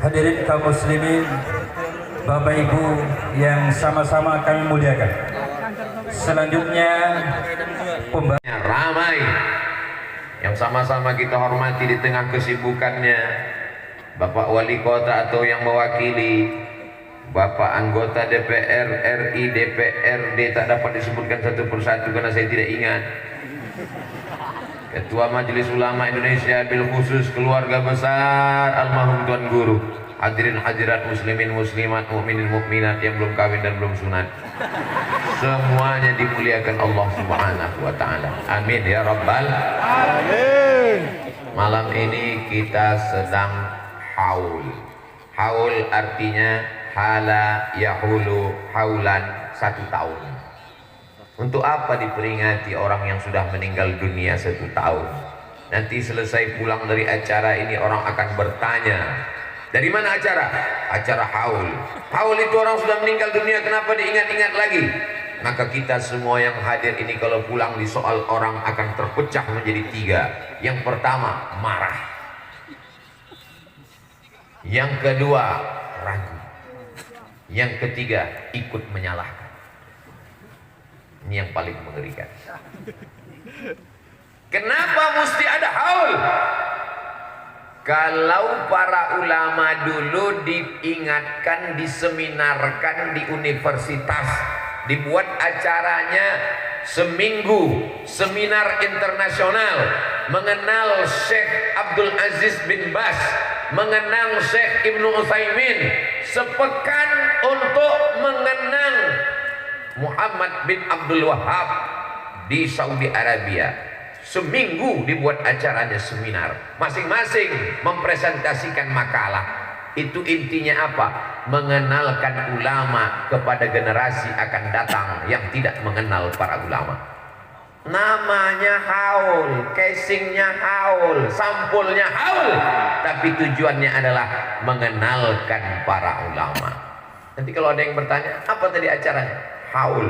Hadirin kaum muslimin, Bapak Ibu yang sama-sama kami muliakan. Selanjutnya ramai yang sama-sama kita hormati di tengah kesibukannya Bapak Wali Kota atau yang mewakili, Bapak anggota DPR RI, DPRD, tak dapat disebutkan satu persatu karena saya tidak ingat. Ketua Majelis Ulama Indonesia, bil khusus keluarga besar almarhum Tuan Guru, hadirin hadirat muslimin muslimat, mukminin mukminat yang belum kawin dan belum sunat, semuanya dimuliakan Allah Subhanahu wa taala. Amin ya rabbal alamin. Malam ini kita sedang haul. Haul artinya hala yahulu haulan, 1 tahun. Untuk apa diperingati orang yang sudah meninggal dunia 1 tahun? Nanti selesai pulang dari acara ini orang akan bertanya, dari mana acara? Acara haul. Haul itu orang sudah meninggal dunia, kenapa diingat-ingat lagi? Maka kita semua yang hadir ini kalau pulang di soal orang akan terpecah menjadi 3. Yang pertama, marah. Yang kedua, ragu. Yang ketiga, ikut menyalahkan. Ini yang paling mengerikan. Kenapa mesti ada haul? Kalau para ulama dulu diingatkan, diseminarkan di universitas, dibuat acaranya seminggu, seminar internasional mengenal Syekh Abdul Aziz bin Bas, mengenal Syekh Ibnu Utsaimin, sepekan untuk mengenang Muhammad bin Abdul Wahab di Saudi Arabia. Seminggu dibuat acaranya seminar, masing-masing mempresentasikan makalah. Itu intinya apa? Mengenalkan ulama kepada generasi akan datang yang tidak mengenal para ulama. Namanya haul, casingnya haul, sampulnya haul, tapi tujuannya adalah mengenalkan para ulama. Nanti kalau ada yang bertanya, apa tadi acaranya? Haul.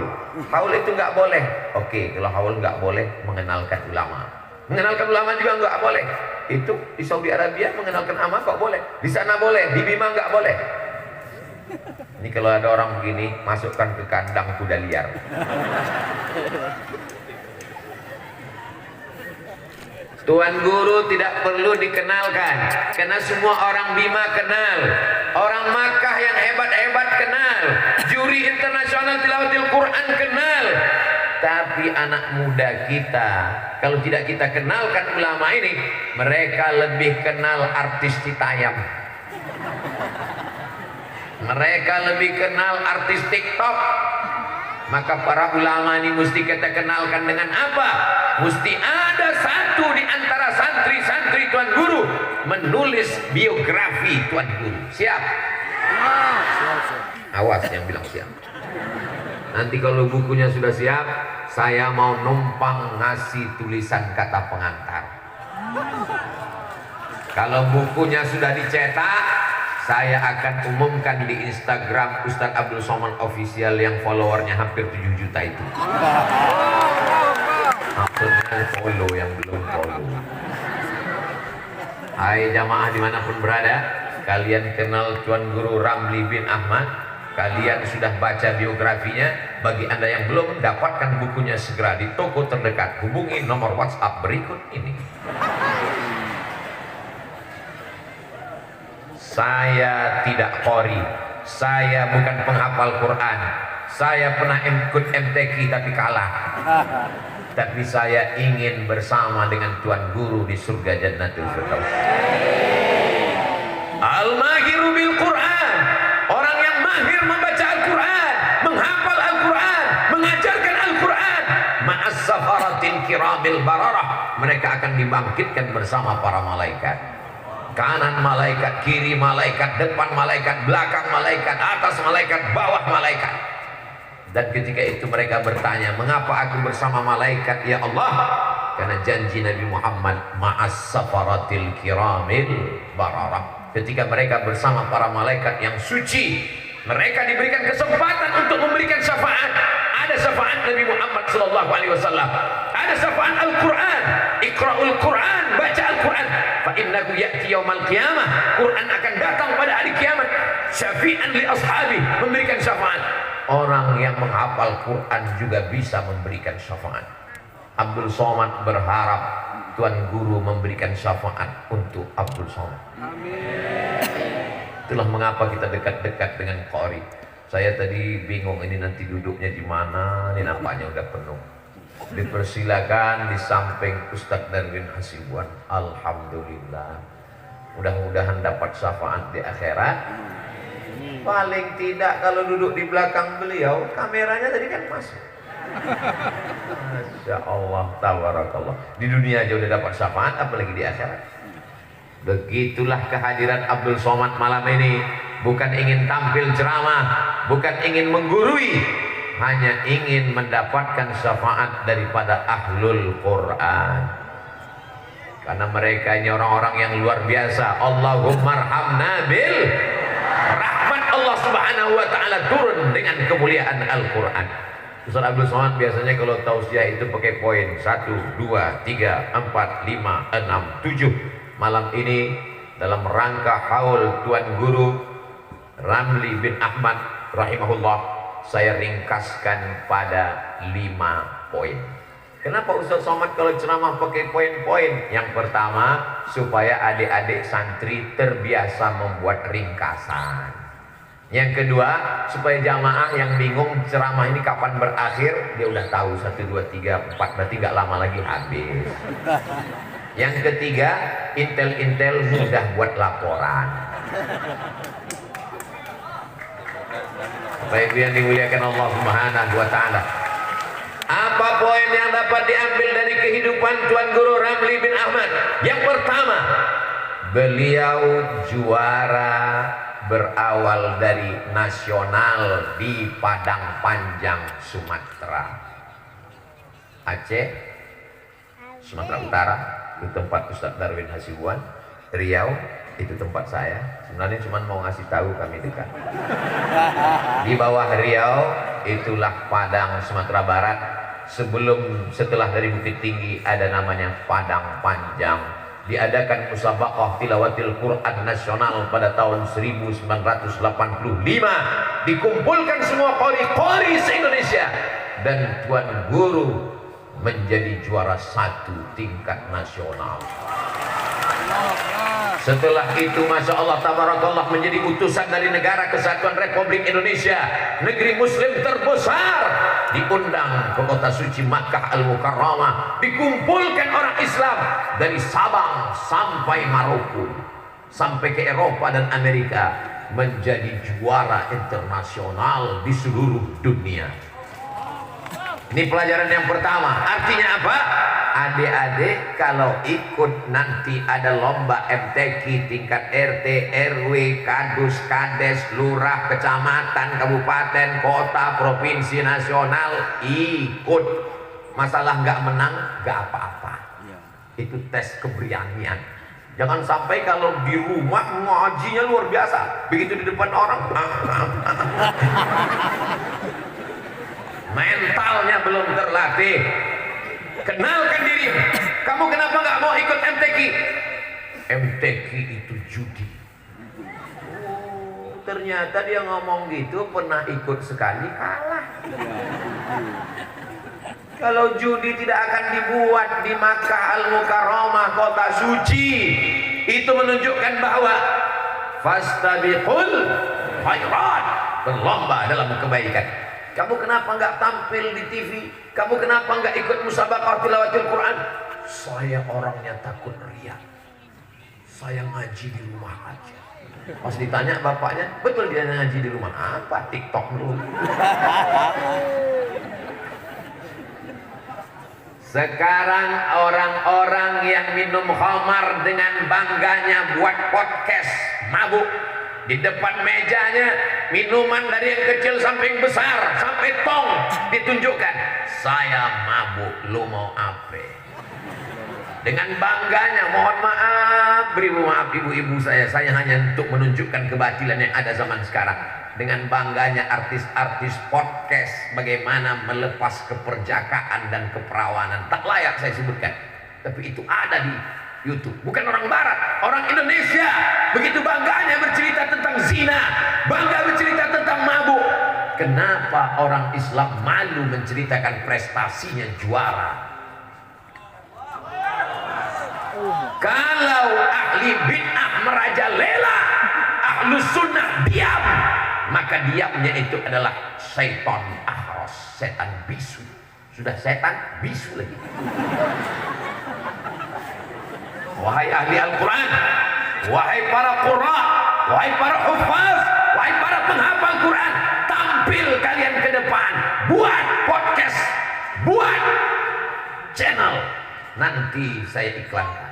Haul itu nggak boleh. Oke, kalau haul nggak boleh, mengenalkan ulama. Mengenalkan ulama juga nggak boleh. Itu di Saudi Arabia mengenalkan ulama kok boleh. Di sana boleh, di Bima nggak boleh. Ini kalau ada orang begini, masukkan ke kandang kuda liar. Tuan Guru tidak perlu dikenalkan, karena semua orang Bima kenal, orang Makkah yang hebat-hebat kenal, juri internasional tilawatil Quran kenal. Tapi anak muda kita, kalau tidak kita kenalkan ulama ini, mereka lebih kenal artis Citayam, mereka lebih kenal artis TikTok. Maka para ulama ini mesti kita kenalkan dengan apa? Mesti ada satu di antara santri-santri Tuan Guru menulis biografi Tuan Guru. Siap? Awas yang bilang siap. Nanti kalau bukunya sudah siap, saya mau numpang ngasih tulisan kata pengantar. Kalau bukunya sudah dicetak, saya akan umumkan di Instagram Ustadz Abdul Somad Official yang followernya hampir 7 juta itu. Maksudnya follow yang belum follow. Hai jamaah dimanapun berada, kalian kenal Tuan Guru Ramli bin Ahmad, kalian sudah baca biografinya. Bagi anda yang belum, dapatkan bukunya segera di toko terdekat. Hubungi nomor WhatsApp berikut ini. Saya tidak qori, saya bukan penghafal Quran, saya pernah ikut MTQ tapi kalah. Tapi saya ingin bersama dengan Tuan Guru di surga Jannatul Firdaus. Al-mahiru bil Quran, orang yang mahir membaca Al-Quran, menghafal Al-Quran, mengajarkan Al-Quran, ma'as safaratin kiramil bararah, mereka akan dibangkitkan bersama para malaikat. Kanan malaikat, kiri malaikat, depan malaikat, belakang malaikat, atas malaikat, bawah malaikat. Dan ketika itu mereka bertanya, mengapa aku bersama malaikat ya Allah? Karena janji Nabi Muhammad, ma'as safaratil kiramil bararah. Ketika mereka bersama para malaikat yang suci, mereka diberikan kesempatan untuk memberikan syafaat. Ada syafaat Nabi Muhammad SAW, ada ada syafaat Al-Quran. Iqra'ul Quran, baca Al-Quran. Fa innahu ya'ti yaumal qiyamah. Quran akan datang pada hari kiamat. Syafi'an li ashabi, memberikan syafaat. Orang yang menghafal Quran juga bisa memberikan syafaat. Abdul Somad berharap Tuan Guru memberikan syafaat untuk Abdul Somad. Itulah mengapa kita dekat-dekat dengan Qori. Saya tadi bingung ini nanti duduknya di mana. Ini nampaknya udah penuh. Dipersilakan di samping Ustadz Darwin Hasibuan. Alhamdulillah. Mudah-mudahan dapat syafaat di akhirat. Paling tidak kalau duduk di belakang beliau, kameranya tadi kan masuk. Masya Allah, tabarakallah. Di dunia aja udah dapat syafaat, apalagi di akhirat. Begitulah kehadiran Abdul Somad malam ini. Bukan ingin tampil ceramah, bukan ingin menggurui, hanya ingin mendapatkan syafaat daripada ahlul Quran. Karena mereka ini orang-orang yang luar biasa. Allahumma arhamna bil rahmat. Allah subhanahu wa ta'ala turun dengan kemuliaan Al-Quran. Ustaz Abdul Somad biasanya kalau tausiah itu pakai poin 1, 2, 3, 4, 5, 6, 7. Malam ini dalam rangka haul Tuan Guru Ramli bin Ahmad rahimahullah, saya ringkaskan pada 5 poin. Kenapa Ustaz Somad kalau ceramah pakai poin-poin? Yang pertama, supaya adik-adik santri terbiasa membuat ringkasan. Yang kedua, supaya jamaah yang bingung ceramah ini kapan berakhir, dia udah tahu 1, 2, 3, 4, berarti gak lama lagi habis. Yang ketiga, intel-intel mudah buat laporan. Baik yang dimuliakan Allah Subhanahu wa ta'ala. Apa poin yang dapat diambil dari kehidupan Tuan Guru Ramli bin Ahmad? Yang pertama, beliau juara berawal dari nasional di Padang Panjang, Sumatera. Aceh, Sumatera Utara, itu tempat Ustadz Darwin Hasibuan. Riau, itu tempat saya. Sebenarnya cuma mau ngasih tahu kami dekat. Di bawah Riau itulah Padang, Sumatera Barat. Setelah dari Bukit Tinggi ada namanya Padang Panjang. Diadakan musabaqah tilawatil Quran nasional pada tahun 1985. Dikumpulkan semua qori-qori se-Indonesia dan Tuan Guru menjadi juara 1 tingkat nasional. Setelah itu Masya Allah tabarakallah menjadi utusan dari Negara Kesatuan Republik Indonesia, negeri muslim terbesar, diundang ke kota suci Makkah Al-Mukarramah. Dikumpulkan orang Islam dari Sabang sampai Maroko, sampai ke Eropa dan Amerika, menjadi juara internasional di seluruh dunia. Ini pelajaran yang pertama. Artinya apa? Adik-adik kalau ikut nanti ada lomba MTQ tingkat RT, RW, Kadus, Kades, Lurah, Kecamatan, Kabupaten, Kota, Provinsi, Nasional, ikut. Masalah nggak menang, nggak apa-apa. Itu tes keberanian. Jangan sampai kalau di rumah ngajinya luar biasa, begitu di depan orang mentalnya belum terlatih. Kenalkan diri. Kamu kenapa nggak mau ikut MTQ? MTQ itu judi. Oh, ternyata dia ngomong gitu pernah ikut sekali kalah. Kalau judi tidak akan dibuat di Makkah Al-Mukarramah, kota suci, itu menunjukkan bahwa fastabiqul khairat, berlomba dalam kebaikan. Kamu kenapa nggak tampil di TV? Kamu kenapa nggak ikut musabaqah tilawatil Quran? Saya orangnya takut riya. Saya ngaji di rumah aja. Pas ditanya bapaknya, betul dia ngaji di rumah? Apa? TikTok dulu. Sekarang orang-orang yang minum khamar dengan bangganya buat podcast mabuk. Di depan mejanya minuman dari yang kecil sampai yang besar, sampai tong ditunjukkan. Saya mabuk, lu mau apa? Dengan bangganya, mohon maaf, beri maaf ibu-ibu saya hanya untuk menunjukkan kebatilan yang ada zaman sekarang. dengan bangganya artis-artis podcast bagaimana melepas keperjakaan dan keperawanan. Tak layak saya sebutkan, tapi itu ada di YouTube. Bukan orang barat, orang Indonesia begitu bangganya bercerita tentang zina, bangga bercerita tentang mabuk. Kenapa orang Islam malu menceritakan prestasinya juara? Kalau ahli bid'ah merajalela, ahlu sunnah diam, maka diamnya itu adalah syaitan ahros, setan bisu. Sudah setan bisu lagi. Wahai ahli Al-Quran, wahai para qurra, wahai para hufaz, wahai para penghafal Quran, tampil kalian ke depan, buat podcast, buat channel, nanti saya iklankan.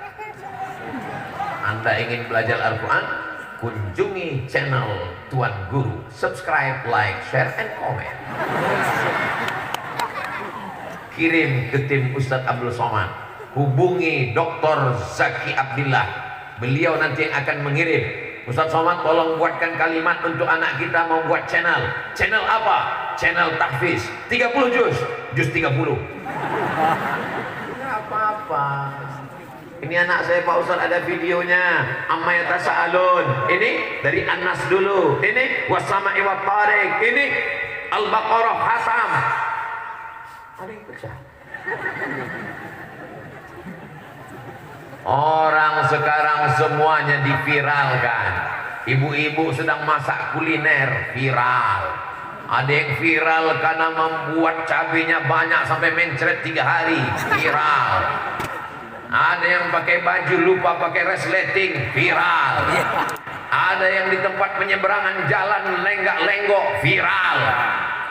Anda ingin belajar Al-Quran, kunjungi channel Tuan Guru, subscribe, like, share, and comment. Kirim ke tim Ustadz Abdul Somad, hubungi Dr. Zaki Abdillah, beliau nanti yang akan mengirim. Ustadz Somad tolong buatkan kalimat untuk anak kita mau buat channel. Channel apa? Channel tahfiz 30 juz 30. Tidak apa-apa. Ini anak saya Pak Ustadz ada videonya, amma yatasaalun. Ini dari An-Nas dulu. Ini wasama'i wa tariq. Ini Al-Baqarah khatam. Ada yang percaya? Orang sekarang semuanya diviralkan. Ibu-ibu sedang masak kuliner, viral. Ada yang viral karena membuat cabenya banyak sampai mencret 3 hari, viral. Ada yang pakai baju lupa pakai resleting, viral. Ada yang di tempat penyeberangan jalan lenggak-lenggok, viral.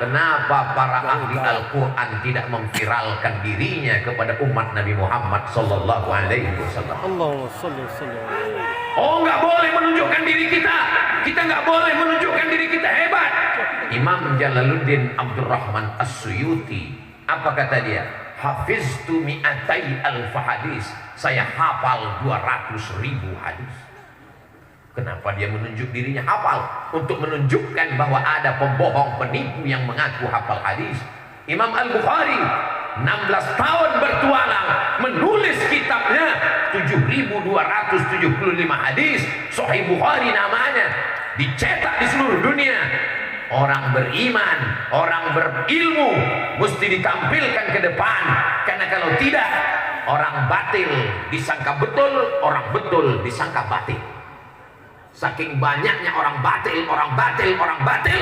Kenapa para ahli Al-Quran tidak memviralkan dirinya kepada umat Nabi Muhammad sallallahu alaihi wasallam? Oh, nggak boleh menunjukkan diri kita. Kita nggak boleh menunjukkan diri kita hebat. Imam Jalaluddin Abdurrahman As-Suyuti, apa kata dia? Hafiztu mi'atai alfa hadis. Saya hafal 200.000 hadis. Kenapa dia menunjuk dirinya hafal? Untuk menunjukkan bahwa ada pembohong penipu yang mengaku hafal hadis. Imam Al-Bukhari 16 tahun bertualang menulis kitabnya 7.275 hadis. Sahih Bukhari namanya, dicetak di seluruh dunia. Orang beriman, orang berilmu mesti ditampilkan ke depan, karena kalau tidak orang batil disangka betul, orang betul disangka batil. Saking banyaknya orang batil, orang batil, orang batil,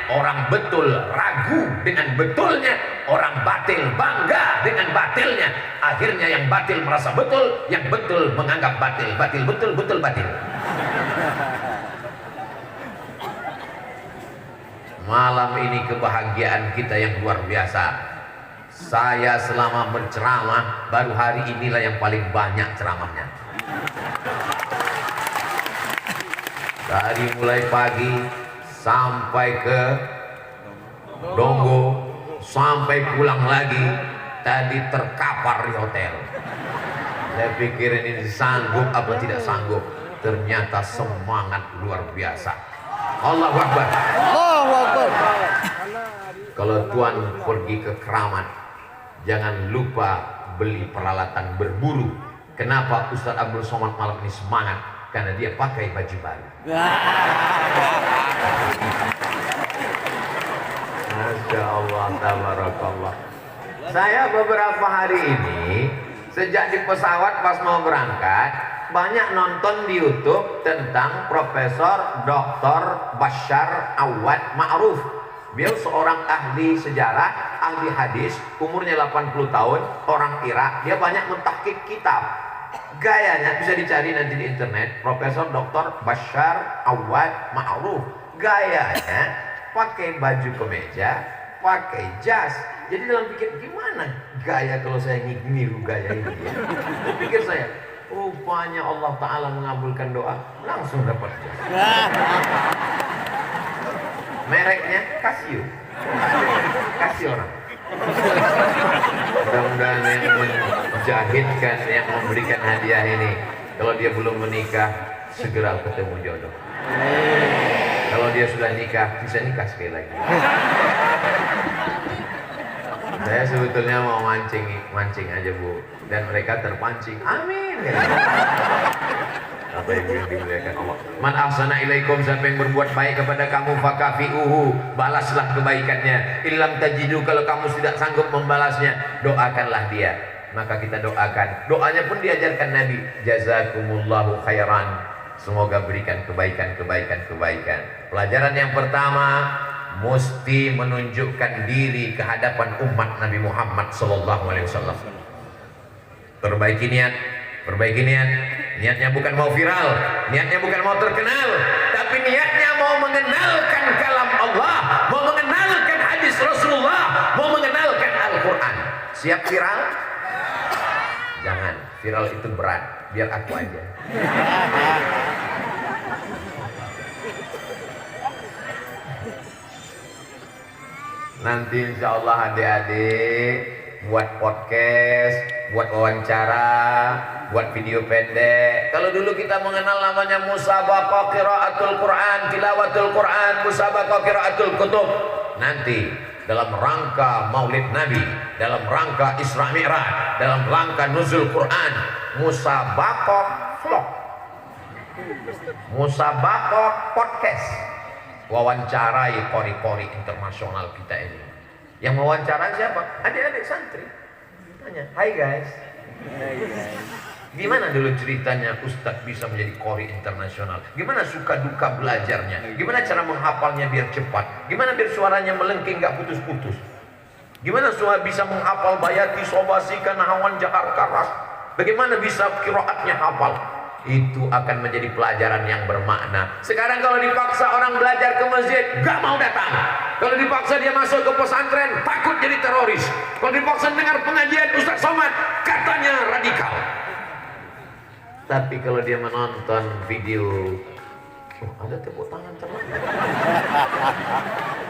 orang betul ragu dengan betulnya, orang batil bangga dengan batilnya. Akhirnya yang batil merasa betul, yang betul menganggap batil, batil betul, betul batil. Malam ini kebahagiaan kita yang luar biasa. Saya selama berceramah, baru hari inilah yang paling banyak ceramahnya. Dari mulai pagi sampai ke Donggo, sampai pulang lagi, tadi terkapar di hotel. Saya pikir ini sanggup apa tidak sanggup. Ternyata semangat luar biasa. Allahu Akbar. Allahu Akbar. Kalau Tuan pergi ke Keramat, jangan lupa beli peralatan berburu. Kenapa Ustadz Abdul Somad malam ini semangat? Karena dia pakai baju baru. Masya Allah, tabarakallah. Saya beberapa hari ini, sejak di pesawat pas mau berangkat, banyak nonton di YouTube tentang Profesor Dr. Bashar Awad Ma'ruf. Beliau seorang ahli sejarah, ahli hadis, umurnya 80 tahun, orang Irak. Dia banyak mentahqiq kitab. Gayanya bisa dicari nanti di internet, Profesor Dr. Bashar Awad Ma'ruf. Gayanya pakai baju kemeja, pakai jas. Jadi dalam pikir, gimana gaya kalau saya niru gaya ini ya? Pikir saya, rupanya Allah Ta'ala mengabulkan doa, langsung dapat jas. Mereknya Casio. Kasih orang. Mudah-mudahan yang menjahitkan, yang memberikan hadiah ini, kalau dia belum menikah, segera ketemu jodoh. Kalau dia sudah nikah, bisa nikah sekali lagi. Saya sebetulnya mau mancing aja Bu, dan mereka terpancing. Amin. Apa yang dimuliakan Allah. Man ahsana ilaikum, siapa yang berbuat baik kepada kamu, fakafi'uhu, balaslah kebaikannya. Illam tajidu, kalau kamu tidak sanggup membalasnya, doakanlah dia. Maka kita doakan. Doanya pun diajarkan Nabi. Jazakumullahu khairan. Semoga berikan kebaikan. Pelajaran yang pertama, mesti menunjukkan diri ke hadapan umat Nabi Muhammad SAW. Perbaiki niat. Niatnya bukan mau viral, niatnya bukan mau terkenal, tapi niatnya mau mengenalkan kalam Allah, mau mengenalkan hadis Rasulullah, mau mengenalkan Al-Quran. Siap viral? Jangan, viral itu berat, biar aku aja. Nanti insya Allah adik-adik buat podcast, buat wawancara, buat video pendek. Kalau dulu kita mengenal namanya musabaqah qiraatul Quran, tilawatul Quran, musabaqah qiraatul kutub. Nanti dalam rangka Maulid Nabi, dalam rangka Isra Mi'raj, dalam rangka nuzul Quran, musabaqah vlog, musabaqah podcast, wawancarai qori-qori internasional kita ini. Yang wawancara siapa? Adik-adik santri. Tanya, "Hai guys, gimana dulu ceritanya Ustadz bisa menjadi qori internasional? Gimana suka duka belajarnya? Gimana cara menghafalnya biar cepat? Gimana biar suaranya melengking gak putus-putus? Gimana bisa menghafal bayati, sobasi, kanahawan, jahar, karas? Bagaimana bisa qiraatnya hafal?" Itu akan menjadi pelajaran yang bermakna. Sekarang kalau dipaksa orang belajar ke masjid, gak mau datang. Kalau dipaksa dia masuk ke pesantren, takut jadi teroris. Kalau dipaksa dengar pengajian Ustaz Somad, katanya radikal. Tapi kalau dia menonton video, ada tepuk tangan terlalu.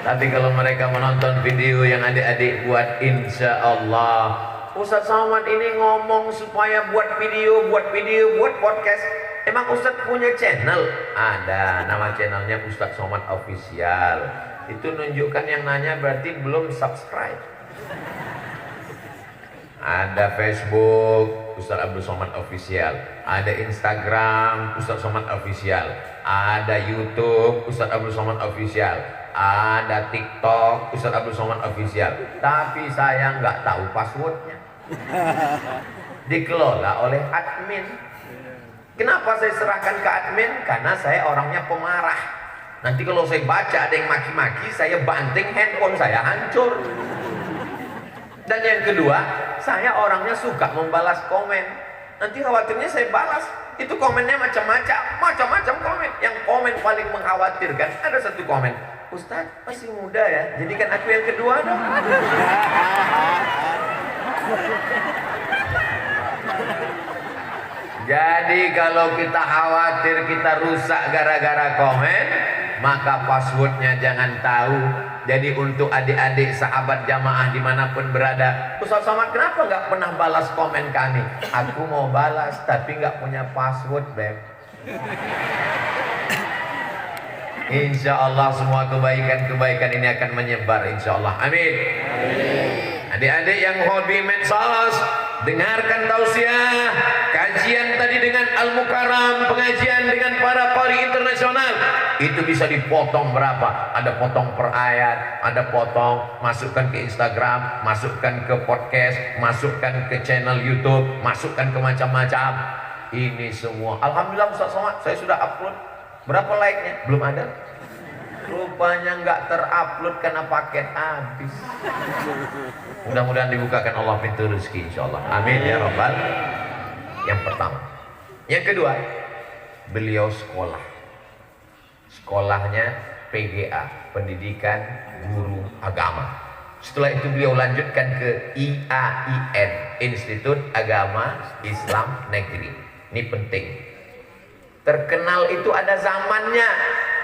Tapi kalau mereka menonton video yang adik-adik buat, insya Allah Ustaz Somad ini ngomong supaya buat video, buat podcast. Emang Ustaz punya channel? Ada, nama channelnya Ustaz Somad Official. Itu nunjukkan yang nanya berarti belum subscribe. Ada Facebook Ustaz Abdul Somad Official, ada Instagram Ustaz Somad Official, ada YouTube Ustaz Abdul Somad Official, ada TikTok Ustaz Abdul Somad Official. Tapi saya nggak tahu passwordnya. Dikelola oleh admin. Kenapa saya serahkan ke admin? Karena saya orangnya pemarah. Nanti kalau saya baca ada yang maki-maki, saya banting handphone saya hancur. Dan yang kedua, saya orangnya suka membalas komen. Nanti khawatirnya saya balas, itu komennya macam-macam komen. Yang komen paling mengkhawatirkan, ada satu komen, "Ustadz masih muda ya, jadikan aku yang kedua dong." Jadi kalau kita khawatir kita rusak gara-gara komen, maka passwordnya jangan tahu. Jadi untuk adik-adik sahabat jamaah dimanapun berada, Ustaz Somad kenapa nggak pernah balas komen kami? Aku mau balas tapi nggak punya password, Beb. Insya Allah semua kebaikan ini akan menyebar, insya Allah. Amin. Adik-adik yang hobi medsos, dengarkan tausiah kajian tadi dengan Al-Mukarram, pengajian dengan para qari internasional. Itu bisa dipotong berapa? Ada potong per ayat, ada potong, masukkan ke Instagram, masukkan ke podcast, masukkan ke channel YouTube, masukkan ke macam-macam. Ini semua alhamdulillah Ustaz Somad, saya sudah upload. Berapa like-nya? Belum ada. Rupanya nggak terupload karena paket habis. Mudah-mudahan dibukakan Allah pintu rezeki insyaallah. Amin ya rabbal. Yang pertama. Yang kedua, beliau sekolah. Sekolahnya PGA, Pendidikan Guru Agama. Setelah itu beliau lanjutkan ke IAIN, Institut Agama Islam Negeri. Ini penting. Terkenal itu ada zamannya.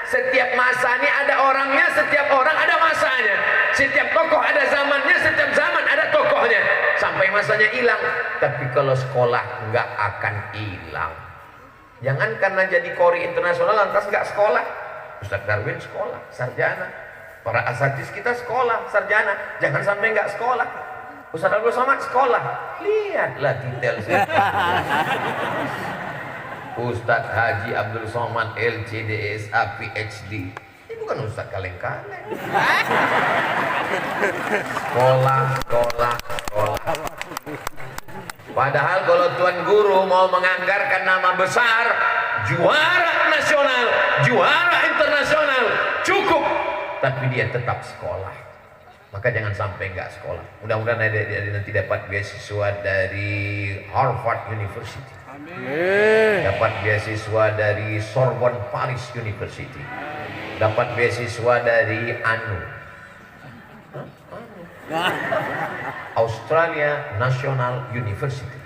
Setiap masa ini ada orangnya, setiap orang ada masanya. Setiap tokoh ada zamannya, setiap zaman ada tokohnya. Sampai masanya hilang. Tapi kalau sekolah nggak akan hilang. Jangan karena jadi qori internasional lantas nggak sekolah. Ustadz Darwin sekolah, sarjana. Para asatidz kita sekolah, sarjana. Jangan sampai nggak sekolah. Ustadz Abdul Somad sekolah. Lihatlah detail saya. Ustadz Haji Abdul Somad LCDSA PhD. Ini bukan Ustadz kaleng-kaleng. Sekolah. Padahal kalau Tuan Guru mau menganggarkan nama besar, juara nasional, juara internasional, cukup. Tapi dia tetap sekolah. Maka jangan sampai nggak sekolah. Mudah-mudahan adik-adik nanti dapat beasiswa dari Harvard University. Amin. Dapat beasiswa dari Sorbonne Paris University. Dapat beasiswa dari Australia National University.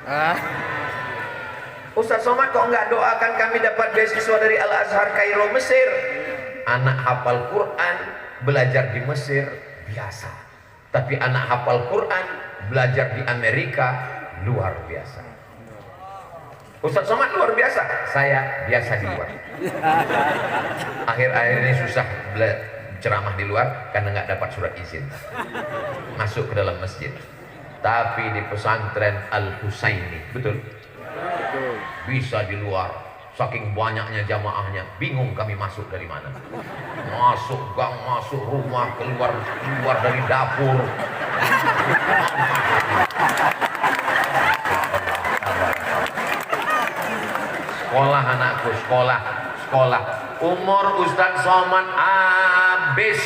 Ustaz Somad kok nggak doakan kami dapat beasiswa dari Al Azhar Kairo Mesir? Anak hafal Quran belajar di Mesir biasa, tapi anak hafal Quran belajar di Amerika luar biasa. Ustaz Somad luar biasa, saya biasa di luar. Akhir-akhir ini susah ceramah di luar karena nggak dapat surat izin masuk ke dalam masjid. Tapi di pesantren Al Husaini, betul? Bisa di luar. Saking banyaknya jamaahnya, bingung kami masuk dari mana. Masuk gang, masuk rumah, keluar dari dapur. Sekolah anakku, sekolah. Umur Ustadz Somad habis.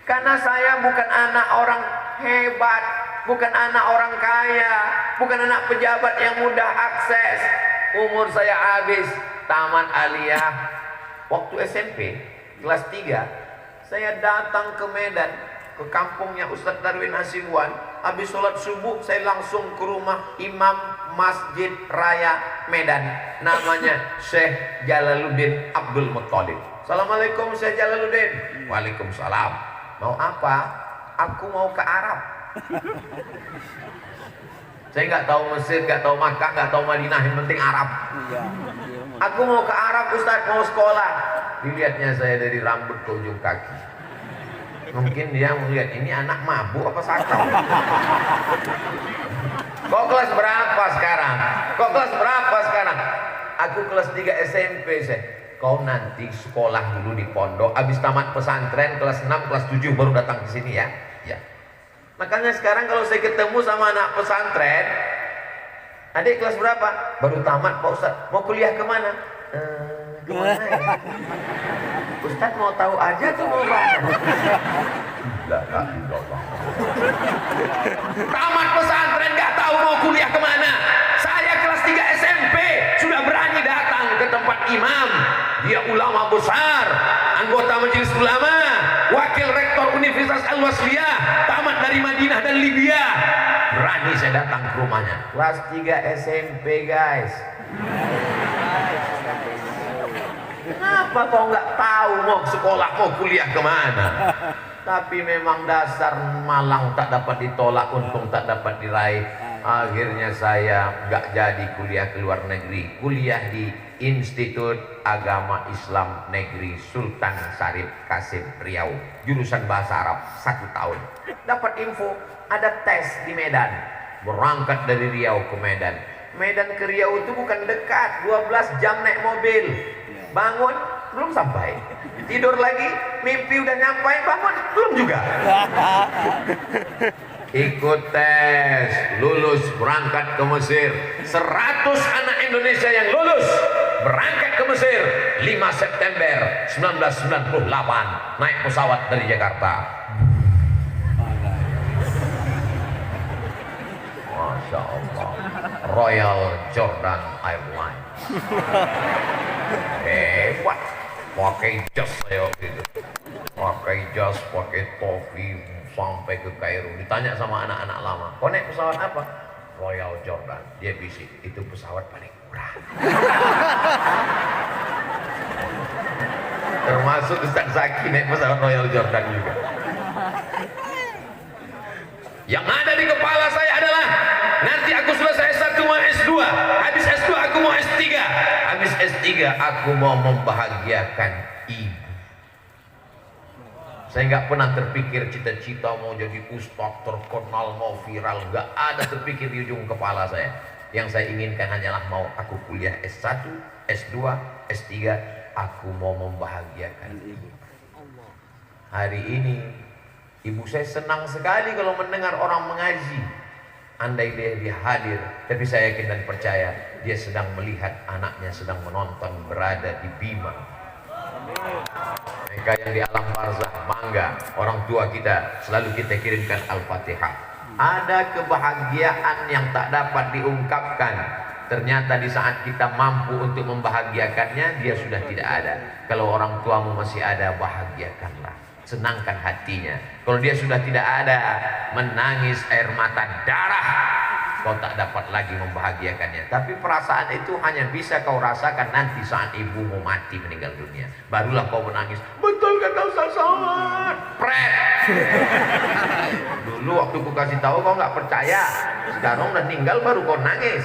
Karena saya bukan anak orang hebat, bukan anak orang kaya, bukan anak pejabat yang mudah akses. Umur saya habis, taman aliyah. Waktu SMP, kelas 3, saya datang ke Medan, ke kampungnya Ustadz Darwin Hasibuan. Habis sholat subuh, saya langsung ke rumah Imam Masjid Raya Medan. Namanya Syekh Jalaluddin Abdul Muttalib. Assalamualaikum Syekh Jalaluddin. Waalaikumsalam. Mau apa? Aku mau ke Arab. Saya nggak tahu Mesir, nggak tahu Makkah, nggak tahu Madinah, yang penting Arab. Aku mau ke Arab Ustaz, mau sekolah. Dilihatnya saya dari rambut ke ujung kaki. Mungkin dia melihat ini anak mabuk apa sakau. Kok kelas berapa sekarang? Aku kelas 3 SMP saya. Kau nanti sekolah dulu di pondok, habis tamat pesantren kelas 6, kelas 7 baru datang ke sini ya. Ya. Makanya sekarang kalau saya ketemu sama anak pesantren, adik kelas berapa? Baru tamat Pak Ustaz. Mau kuliah kemana? Kemana ya? Ustaz mau tahu aja tuh mau bang. Tamat pesantren gak tahu mau kuliah kemana. Saya kelas 3 SMP sudah berani datang ke tempat imam. Dia ulama besar, anggota majelis ulama, wakil rektor Universitas Al-Wasliyah, tamat dari Madinah dan Libya. Berani saya datang ke rumahnya. Kelas 3 SMP guys. Kenapa kau nggak tahu mau sekolah, mau kuliah kemana? Tapi memang dasar malang tak dapat ditolak, untung tak dapat diraih. Akhirnya saya nggak jadi kuliah ke luar negeri, kuliah di Institut Agama Islam Negeri Sultan Syarif Kasim Riau, jurusan bahasa Arab 1 tahun. Dapat info ada tes di Medan, berangkat dari Riau ke Medan. Medan ke Riau itu bukan dekat, 12 jam naik mobil. Bangun belum sampai, tidur lagi, mimpi udah nyampe, bangun belum juga. Ikut tes, lulus, berangkat ke Mesir. 100 anak Indonesia yang lulus berangkat ke Mesir 5 September 1998, naik pesawat dari Jakarta. Masya Allah, Royal Jordan Airlines. Hebat, pakai jas saya waktu itu, pakai jas, pakai topi sampai ke Kairo. Ditanya sama anak-anak lama, kau naik pesawat apa? Royal Jordan. Dia bisik, itu pesawat paling murah. Termasuk Ustaz Zaki naik pesawat Royal Jordan juga. Yang ada di kepala saya adalah nanti aku selesai S1 mau S2, habis S2 aku mau S3, habis S3 aku mau membahagiakan ibu. Saya nggak pernah terpikir cita-cita mau jadi ustadz terkenal, mau viral, nggak ada terpikir di ujung kepala saya. Yang saya inginkan hanyalah mau aku kuliah S1, S2, S3, aku mau membahagiakan ibu. Hari ini ibu saya senang sekali kalau mendengar orang mengaji. Andai dia hadir, tapi saya yakin dan percaya dia sedang melihat anaknya sedang menonton berada di Bima. Mereka yang di alam barzah, bangga orang tua kita selalu kita kirimkan Al-Fatihah. Ada kebahagiaan yang tak dapat diungkapkan. Ternyata di saat kita mampu untuk membahagiakannya, dia sudah tidak ada. Kalau orang tuamu masih ada, bahagiakanlah, senangkan hatinya. Kalau dia sudah tidak ada, menangis air mata darah, kau tak dapat lagi membahagiakannya. Tapi perasaan itu hanya bisa kau rasakan nanti saat ibumu mati meninggal dunia. Barulah kau menangis. Betul kata Ustaz Somad. Pret. Dulu waktu ku kasih tahu kau nggak percaya. Sekarang udah meninggal baru kau nangis.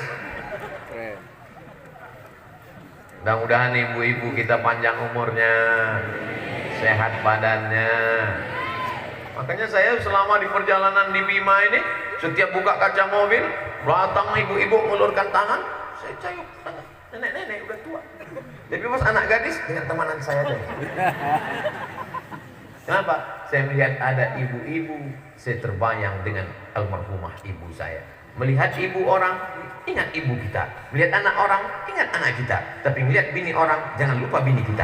Mudah-mudahan ibu-ibu kita panjang umurnya, sehat badannya. Makanya saya selama di perjalanan di Bima ini, setiap buka kaca mobil, datang ibu-ibu mengulurkan tangan, saya cayuk tangan. Nenek-nenek udah tua. Tapi pas anak gadis dengan temanan saya deh. Kenapa? Saya melihat ada ibu-ibu, saya terbayang dengan almarhumah ibu saya. Melihat ibu orang, ingat ibu kita. Melihat anak orang, ingat anak kita. Tapi melihat bini orang, jangan lupa bini kita.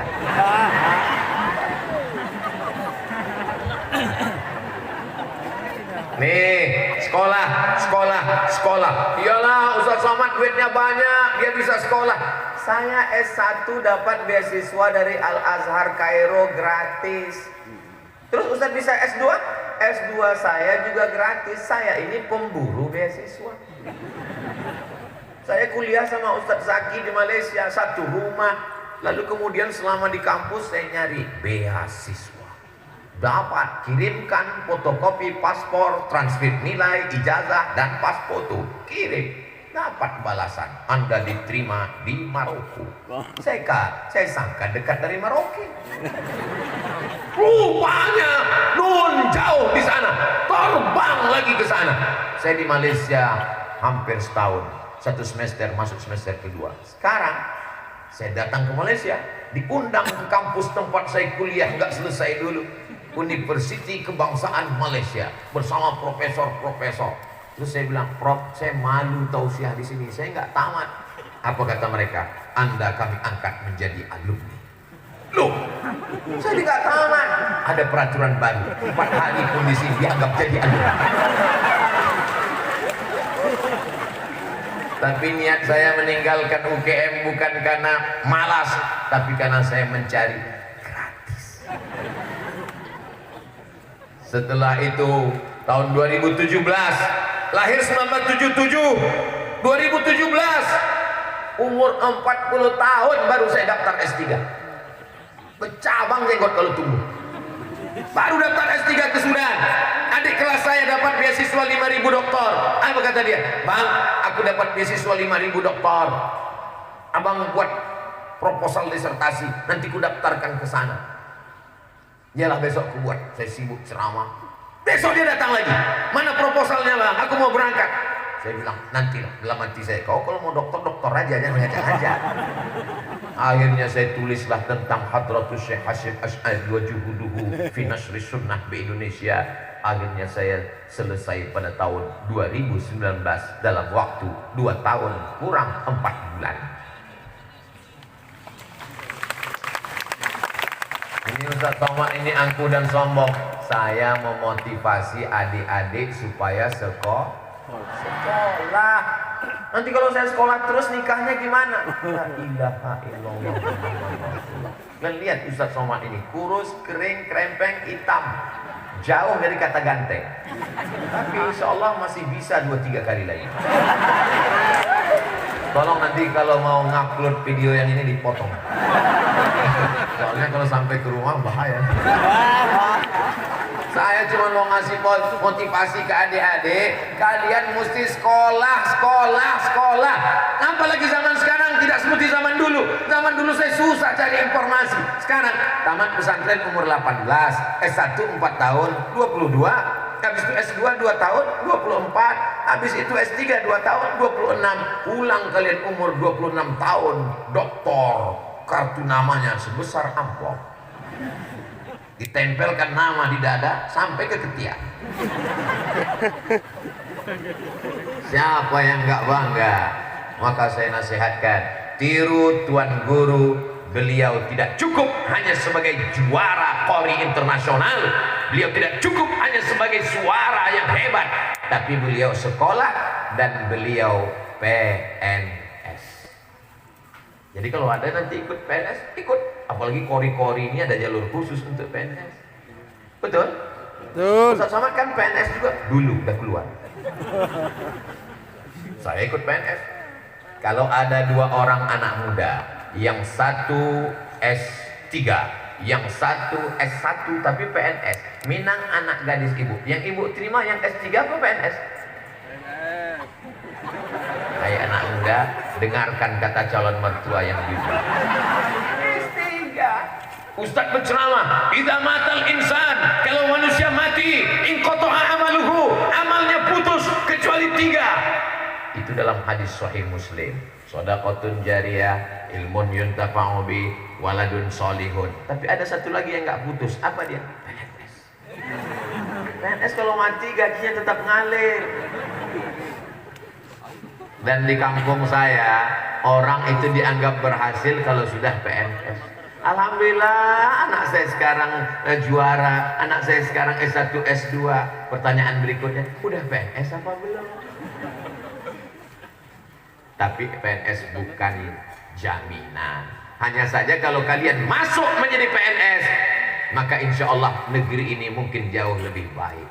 Nih, sekolah. Iyalah, Ustaz Somad duitnya banyak, dia bisa sekolah. Saya S1 dapat beasiswa dari Al-Azhar Kairo gratis. Terus Ustaz bisa S2? S2 saya juga gratis. Saya ini pemburu beasiswa. Saya kuliah sama Ustaz Zaki di Malaysia, satu rumah. Lalu kemudian selama di kampus saya nyari beasiswa. Dapat, kirimkan fotokopi paspor, transkrip nilai, ijazah, dan pas foto. Kirim. Dapat balasan, Anda diterima di Maroko. Saya sangka dekat dari Maroko. Rupanya nun jauh di sana, terbang lagi ke sana. Saya di Malaysia hampir setahun, satu semester masuk semester kedua. Sekarang saya datang ke Malaysia, diundang ke kampus tempat saya kuliah, nggak selesai dulu, Universiti Kebangsaan Malaysia bersama profesor-profesor. Terus saya bilang, Prof, saya malu tausiah di sini, saya nggak tamat. Apa kata mereka? Anda kami angkat menjadi alumni. Loh, saya tidak tamat. Ada peraturan baru, 4 hari pun di sini dianggap jadi alumni. Tapi niat saya meninggalkan UGM bukan karena malas, tapi karena saya mencari gratis. Setelah itu tahun 2017, lahir 1977, 2017, umur 40 tahun baru saya daftar S3. Bercabang jenggot kalau tumbuh. Baru daftar S3 ke Sudan. Adik kelas saya dapat beasiswa 5.000 doktor. Apa kata dia? Bang, aku dapat beasiswa 5.000 doktor. Abang buat proposal disertasi, nanti ku daftarkan ke sana. Yalah besok ku buat, saya sibuk ceramah. Besok dia datang lagi. Mana proposalnya bang? Aku mau berangkat. Saya bilang, nantilah dalam hati saya. Kau kalau mau dokter aja, jangan ngajak-ngajak. Akhirnya saya tulislah tentang Hadratus Syekh Hasyim Asy'ari wa juhuduhu fi nasri sunnah di Indonesia. Akhirnya saya selesai pada tahun 2019 dalam waktu 2 tahun kurang 4 bulan. Ini Ustaz Somad ini angku dan sombong. Saya memotivasi adik-adik supaya sekolah. Nanti kalau saya sekolah terus nikahnya gimana? La ilaha illallah. Dan lihat Ustaz Somad ini kurus, kering, krempeng, hitam, jauh dari kata ganteng. Tapi insya Allah masih bisa 2-3 kali lagi. Tolong nanti kalau mau ngupload video yang ini dipotong. Soalnya kalau sampai ke rumah bahaya. Saya cuma mau ngasih motivasi ke adik-adik, kalian mesti sekolah, sekolah, sekolah. Apalagi zaman sekarang tidak seperti zaman dulu. Zaman dulu saya susah cari informasi. Sekarang tamat pesantren umur 18, S1 4 tahun, 22. Habis itu S2 2 tahun, 24. Habis itu S3 2 tahun, 26. Pulang kalian umur 26 tahun, doktor. Kartu namanya sebesar amplop. Ditempelkan nama di dada sampai ke ketiak. Siapa yang nggak bangga? Maka saya nasihatkan, tiru Tuan Guru. Beliau tidak cukup hanya sebagai juara Qori internasional. Beliau tidak cukup hanya sebagai suara yang hebat, tapi beliau sekolah dan beliau PNS. Jadi kalau ada nanti ikut PNS, ikut. Apalagi Qori-Qori ini ada jalur khusus untuk PNS. Betul? Betul. Ustaz Somad kan PNS juga dulu udah keluar. Saya ikut PNS. Kalau ada 2 orang anak muda, yang satu S3, yang satu S1 tapi PNS, Minang anak gadis ibu, yang ibu terima yang S3 apa PNS? Hai anak muda, dengarkan kata calon mertua yang jujur. S3. Ustaz berceramah, idza matal insan, kalau manusia mati, inqata'a amaluhu, amalnya putus kecuali 3. Itu dalam hadis sahih Muslim. Shadaqatun jariyah, ilmun yuntafa'u bi, waladun solihun. Tapi ada satu lagi yang nggak putus. Apa dia? PNS. PNS kalau mati gajinya tetap ngalir. Dan di kampung saya, orang itu dianggap berhasil kalau sudah PNS. Alhamdulillah, anak saya sekarang juara, anak saya sekarang S1, S2. Pertanyaan berikutnya, udah PNS apa belum? Tapi PNS bukan jaminan. Hanya saja kalau kalian masuk menjadi PNS, maka insya Allah negeri ini mungkin jauh lebih baik.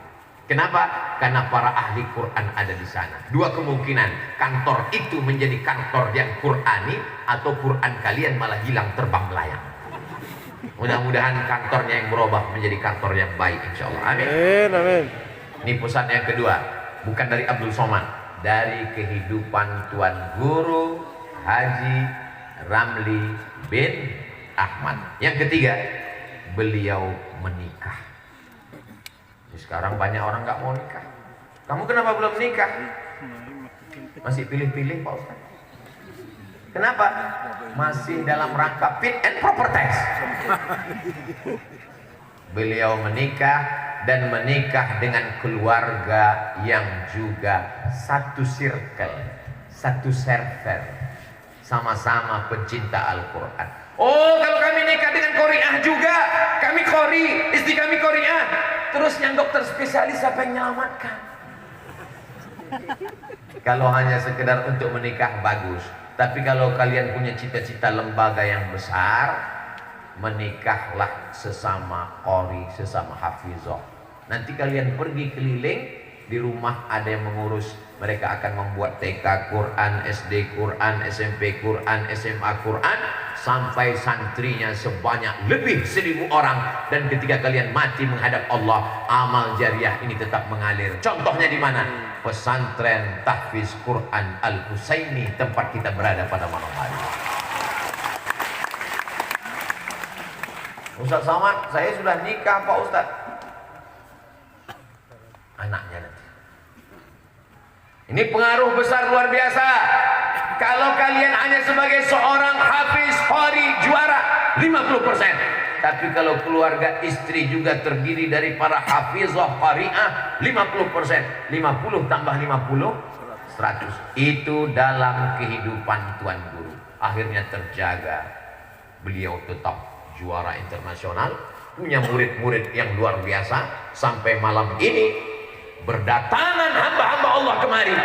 Kenapa? Karena para ahli Quran ada di sana. 2 kemungkinan, kantor itu menjadi kantor yang Qurani, atau Quran kalian malah hilang terbang melayang. Mudah-mudahan kantornya yang berubah menjadi kantor yang baik insya Allah. Amin. Amin. Ini pesan yang kedua, bukan dari Abdul Somad, dari kehidupan Tuan Guru Haji Ramli bin Ahmad. Yang ketiga, beliau menikah. Sekarang banyak orang nggak mau nikah. Kamu kenapa belum nikah? Masih pilih-pilih Pak Ustaz. Kenapa? Masih dalam rangka fit and proper test. Beliau menikah, dan menikah dengan keluarga yang juga satu circle, satu server, sama-sama pencinta Al-Quran. Oh, kalau kami nikah dengan Qori'ah juga, kami Qori, istri kami Qori'ah. Terus yang dokter spesialis siapa yang menyelamatkan? Kalau hanya sekedar untuk menikah bagus, tapi kalau kalian punya cita-cita lembaga yang besar, menikahlah sesama Qori, sesama hafizah. Nanti kalian pergi keliling, di rumah ada yang mengurus. Mereka akan membuat TK Quran, SD Quran, SMP Quran, SMA Quran, sampai santrinya sebanyak lebih 1000 orang. Dan ketika kalian mati menghadap Allah, amal jariah ini tetap mengalir. Contohnya di mana? Pesantren Tahfiz Quran Al-Husaini, tempat kita berada pada malam hari. Ustaz Somad, saya sudah nikah Pak Ustaz. Anaknya nanti. Ini pengaruh besar luar biasa. Kalau kalian hanya sebagai seorang hafiz Qori juara 50%. Tapi kalau keluarga istri juga terdiri dari para hafizah Qari'ah 50%. 50 tambah 50 100. Itu dalam kehidupan Tuan Guru. Akhirnya terjaga. Beliau tetap juara internasional, punya murid-murid yang luar biasa. Sampai malam ini berdatangan hamba-hamba Allah kemari.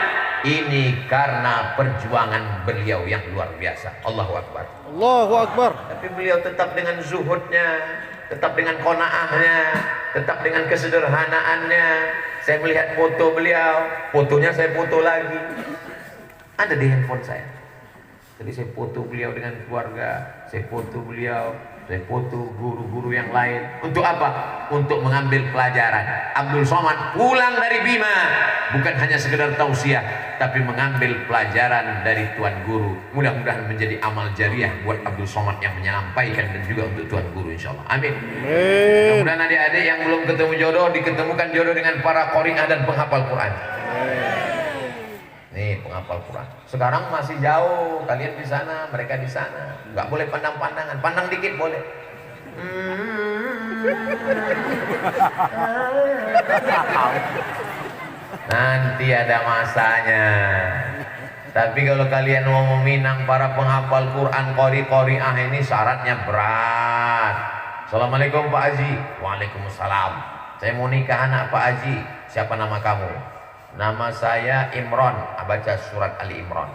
Ini karena perjuangan beliau yang luar biasa. Allahu Akbar. Allahu Akbar. Tapi beliau tetap dengan zuhudnya, tetap dengan qanaahnya, tetap dengan kesederhanaannya. Saya melihat foto beliau, fotonya saya foto lagi. Ada di handphone saya. Jadi saya foto beliau dengan keluarga, saya foto beliau saya foto guru-guru yang lain. Untuk apa? Untuk mengambil pelajaran. Abdul Somad pulang dari Bima bukan hanya sekedar tausiah, tapi mengambil pelajaran dari Tuan Guru. Mudah-mudahan menjadi amal jariah buat Abdul Somad yang menyampaikan dan juga untuk Tuan Guru, insyaallah. Amin. Mudah-mudahan adik-adik yang belum ketemu jodoh diketemukan jodoh dengan para qari'ah dan penghafal Quran. Nih penghafal Quran. Sekarang masih jauh, kalian di sana, mereka di sana. Nggak boleh pandang-pandangan, pandang dikit boleh. Nanti ada masanya. Tapi kalau kalian mau meminang para penghafal Quran, qari'ah ini syaratnya berat. Assalamualaikum Pak Haji. Waalaikumsalam. Saya mau nikah anak Pak Haji. Siapa nama kamu? Nama saya Imron. Baca surat Ali Imron.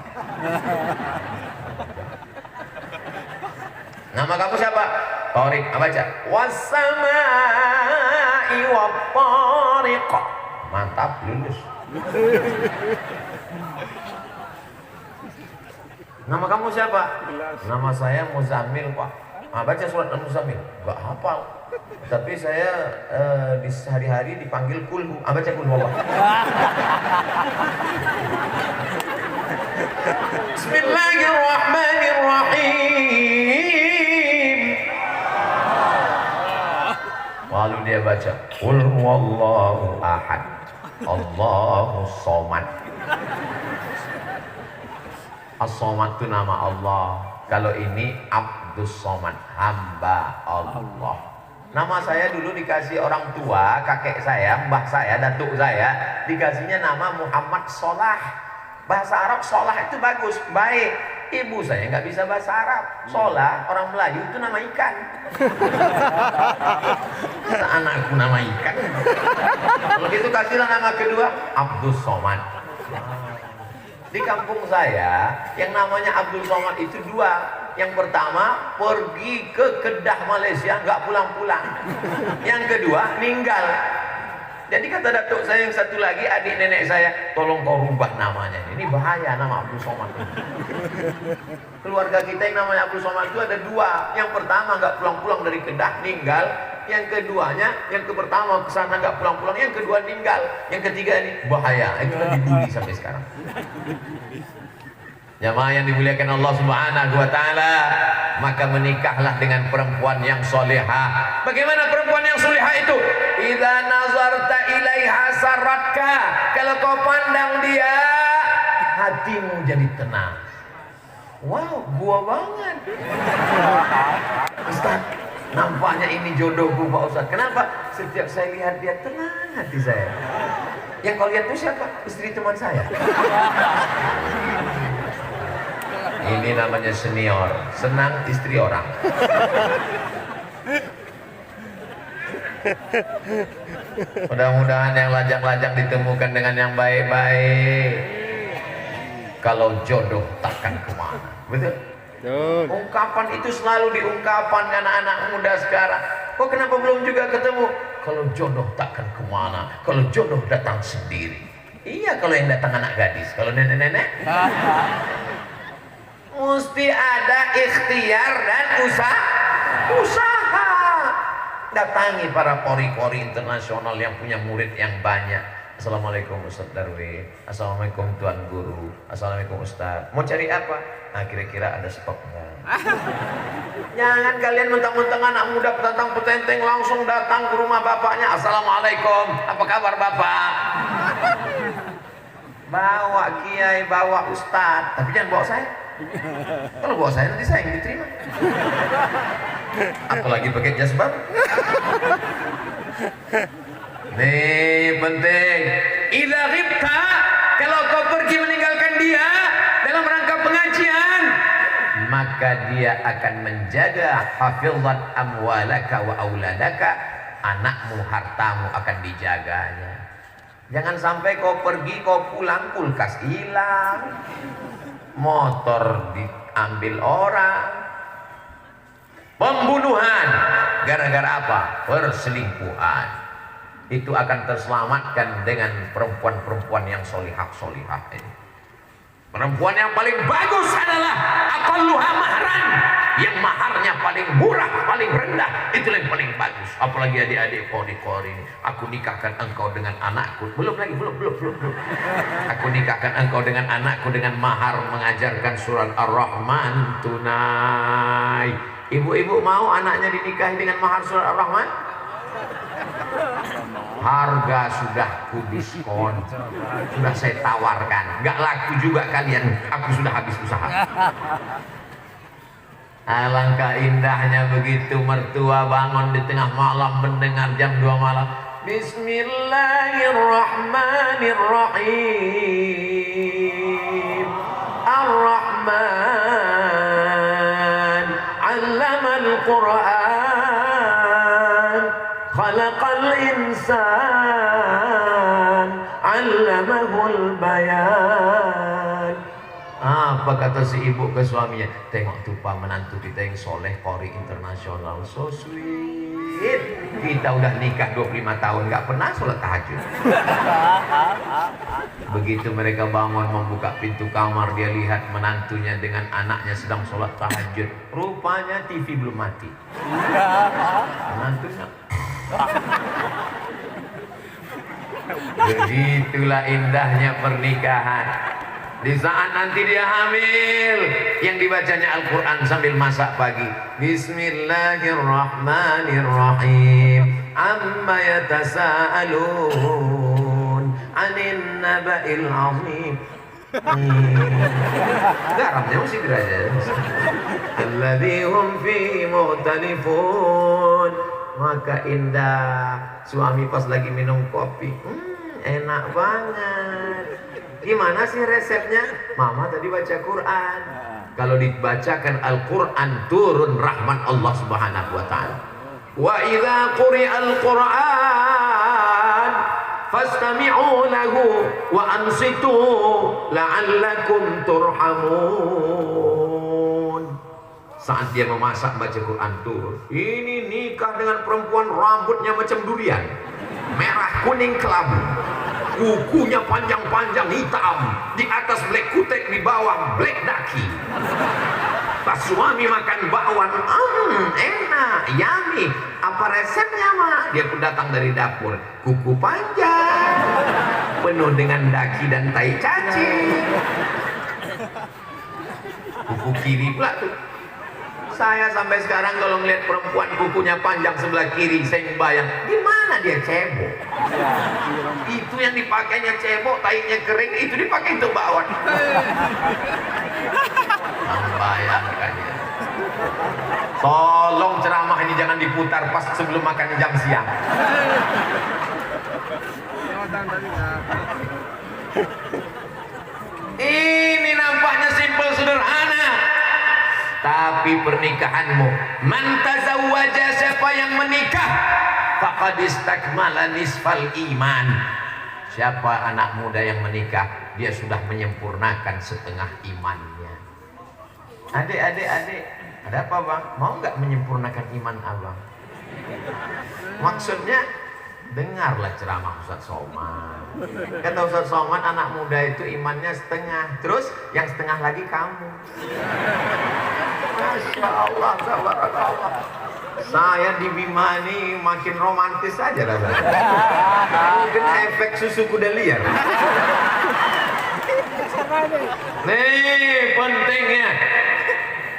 Nama kamu siapa? Tariq. Baca wassama'i wattariq. Mantap, lulus. Nama kamu siapa? Nama saya Muzammil, Pak. Baca surat Al-Muzammil. Gak hafal. Tapi saya di sehari-hari dipanggil kulhu. Baca kulhu Allah. Bismillahirrahmanirrahim. Lalu dia baca qul huwallahu ahad Allahus somad. As-somad itu nama Allah. Kalau ini Abdus Somad, hamba Allah. Nama saya dulu dikasih orang tua, kakek saya, mbah saya, datuk saya, dikasihnya nama Muhammad Solah. Bahasa Arab Solah itu bagus, baik. Ibu saya nggak bisa bahasa Arab. Solah, orang Melayu itu nama ikan. Masa anakku nama ikan? Kalau gitu kasihlah nama kedua, Abdus Somad. Di kampung saya, yang namanya Abdul Somad itu dua. Yang pertama, pergi ke Kedah Malaysia, nggak pulang-pulang. Yang kedua, meninggal. Jadi kata datuk saya yang satu lagi, adik nenek saya, tolong kau rubah namanya. Ini bahaya nama Abdul Somad. Keluarga kita yang namanya Abdul Somad itu ada dua. Yang pertama nggak pulang-pulang dari Kedah, meninggal. Yang keduanya, yang pertama kesana nggak pulang-pulang, yang kedua meninggal. Yang ketiga ini bahaya, itu kan dibully sampai sekarang. Jamaah yang dimuliakan Allah Subhanahu wa taala, maka menikahlah dengan perempuan yang solehah. Bagaimana perempuan yang solehah itu? Idza nazarta ilaiha saratka. Kalau kau pandang dia, hatimu jadi tenang. Wow, gua banget. Ustaz, nampaknya ini jodohku Pak Ustaz. Kenapa? Setiap saya lihat dia tenang hati saya. Yang kau lihat itu siapa? Istri teman saya. Ini namanya senior, senang istri orang. Mudah-mudahan yang lajang-lajang ditemukan dengan yang baik-baik. Kalau jodoh takkan kemana, betul? Ungkapan itu selalu diungkapkan anak-anak muda sekarang. Kok kenapa belum juga ketemu? Kalau jodoh takkan kemana, kalau jodoh datang sendiri. Iya, kalau yang datang anak gadis, kalau nenek-nenek mesti ada ikhtiar dan usaha. Datangi para qori-qori internasional yang punya murid yang banyak. Assalamualaikum Ustaz Darwin. Assalamualaikum Tuan Guru. Assalamualaikum Ustaz. Mau cari apa? Nah, kira-kira ada stok enggak? Jangan kalian mentang-mentang anak muda petantang petenteng langsung datang ke rumah bapaknya. Assalamualaikum. Apa kabar bapak? Bawa kiai, bawa ustaz. Tapi jangan bawa saya. Kalau bawa saya nanti saya yang diterima. Apalagi pakai jas baru. Nih penting. Idza ghibta, kalau kau pergi meninggalkan dia dalam rangka pengajian, maka dia akan menjaga hafizat amwalaka wa auladaka. Anakmu, hartamu akan dijaganya. Jangan sampai kau pergi, kau pulang, kulkas hilang, motor diambil orang, pembunuhan gara-gara apa? Perselingkuhan. Itu akan terselamatkan dengan perempuan-perempuan yang solihah-solihah ini. Perempuan yang paling bagus adalah aqalluha mahran, yang maharnya paling murah, paling rendah, itulah yang paling bagus. Apalagi adik-adik kori-kori, aku nikahkan engkau dengan anakku. Belum. Aku nikahkan engkau dengan anakku dengan mahar mengajarkan surat Ar-Rahman tunai. Ibu-ibu mau anaknya dinikahi dengan mahar surat Ar-Rahman? Harga sudah kudiskon, sudah saya tawarkan, nggak laku juga kalian, aku sudah habis usaha. Alangkah indahnya begitu mertua bangun di tengah malam mendengar jam 2 malam, Bismillahirrahmanirrahim, Ar-Rahman 'allamal Qur'an, khalaqal insan, 'allamahul bayan. Apa kata si ibu ke suaminya? Tengok tuh pak menantu kita yang soleh, kori internasional, so sweet. Kita udah nikah 25 tahun gak pernah sholat tahajud. Begitu mereka bangun membuka pintu kamar, dia lihat menantunya dengan anaknya sedang sholat tahajud. Rupanya TV belum mati. Menantunya. Begitulah indahnya pernikahan. Di saat nanti dia hamil, yang dibacanya Al-Quran sambil masak pagi. Bismillahirrahmanirrahim. Amma yatasa'alun 'anil naba'il 'azim. Garamnya masih derajat. Alladzi hum fi mukhtalifun. Maka indah suami pas lagi minum kopi. Enak banget. Gimana sih resepnya? Mama tadi baca Quran. Kalau dibacakan Al-Quran turun rahmat Allah Subhanahu wa ta'ala. Wa idza quri'al Quran fastami'u lahu wa ansitu la'allakum turhamun. Saat dia memasak baca Quran turun. Ini nikah dengan perempuan rambutnya macam durian, merah kuning kelabu, kukunya panjang-panjang hitam, di atas black kutek, di bawah black daki. Pas suami makan bakwan, enak, yummy. Apa resepnya mak? Dia pun datang dari dapur, kuku panjang, penuh dengan daki dan tai cacing. Kuku kiri pula tuh. Saya sampai sekarang kalau ngeliat perempuan kukunya panjang sebelah kiri, saya bayang, di mana dia cebok? Itu yang dipakainya cebok, taiknya kering, itu dipakai untuk bakwan. Bayangkan ya. Tolong ceramah ini jangan diputar pas sebelum makan jam siang. Ini nampaknya simpel sederhana, tapi pernikahanmu, man tazawwaja, siapa yang menikah, faqad istakmala nisfal iman. Siapa anak muda yang menikah, dia sudah menyempurnakan setengah imannya. Adik, ada apa bang? Mau nggak menyempurnakan iman abang? Maksudnya, dengarlah ceramah Ustaz Somad. Kata Ustaz Somad, anak muda itu imannya setengah, terus yang setengah lagi kamu. Masya Allah, tabarakallah. Saya di Bima ini makin romantis saja rasanya. Mungkin efek susu kuda liar. Nih pentingnya,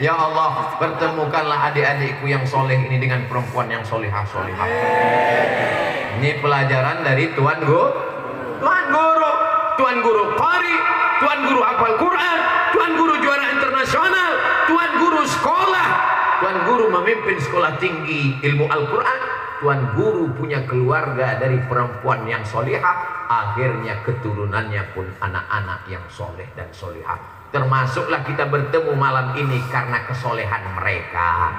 ya Allah, pertemukanlah adik-adikku yang soleh ini dengan perempuan yang solehah. Ini pelajaran dari Tuan Guru qari, Tuan Guru hafal Quran, Tuan Guru juara internasional, Tuan Guru sekolah, Tuan Guru memimpin sekolah tinggi ilmu Al-Quran, Tuan Guru punya keluarga dari perempuan yang solehah, akhirnya keturunannya pun anak-anak yang soleh dan solehah. Termasuklah kita bertemu malam ini karena kesolehan mereka.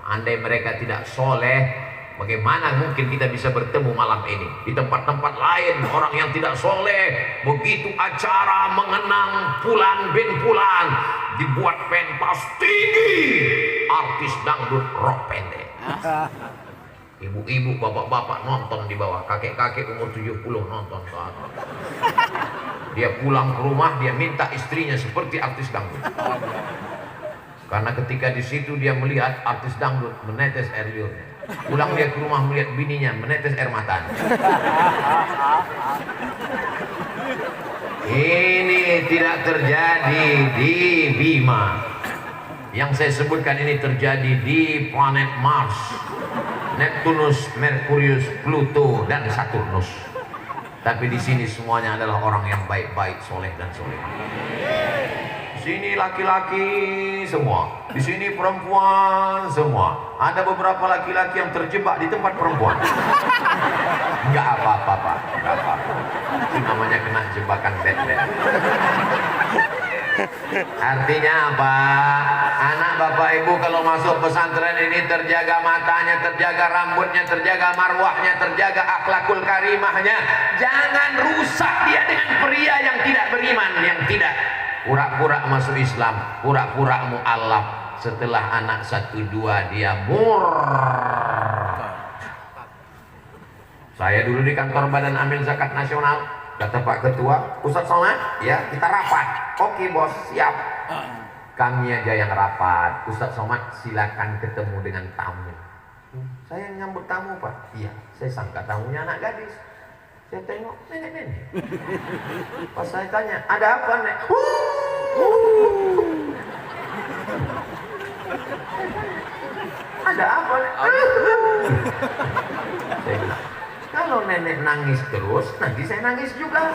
Andai mereka tidak soleh, bagaimana mungkin kita bisa bertemu malam ini? Di tempat-tempat lain orang yang tidak soleh, begitu acara mengenang Pulan bin Pulan, dibuat pentas tinggi, artis dangdut rock pendek. Ibu-ibu, bapak-bapak nonton di bawah, kakek-kakek umur 70 nonton ke atas. Dia pulang ke rumah, dia minta istrinya seperti artis dangdut. Karena ketika di situ dia melihat artis dangdut menetes air liurnya. Pulang dia ke rumah melihat bininya menetes air matanya. Ini tidak terjadi di Bima. Yang saya sebutkan ini terjadi di planet Mars, Neptunus, Merkurius, Pluto, dan Saturnus. Tapi di sini semuanya adalah orang yang baik-baik, soleh dan soleh. Di sini laki-laki semua, di sini perempuan semua. Ada beberapa laki-laki yang terjebak di tempat perempuan. Enggak apa-apa, Pak. Enggak apa-apa. Itu namanya kena jebakan Batman. Artinya apa? Anak bapak ibu kalau masuk pesantren ini terjaga matanya, terjaga rambutnya, terjaga marwahnya, terjaga akhlakul karimahnya. Jangan rusak dia dengan pria yang tidak beriman, yang tidak pura-pura masuk Islam, pura-pura mu'alaf. Setelah anak 1-2 dia murtad. Saya dulu di kantor Badan Amil Zakat Nasional, kata Pak Ketua, Ustadz Somad, ya kita rapat. Oke bos, siap. Kami aja yang rapat. Ustadz Somad silakan ketemu dengan tamu. Saya yang nyambut tamu Pak. Iya, saya sangka tamunya anak gadis. Saya tengok nenek-nenek. Pas saya tanya, ada apa nek? Ada apa nek? Saya bilang, kalau nenek nangis terus, nanti saya nangis juga.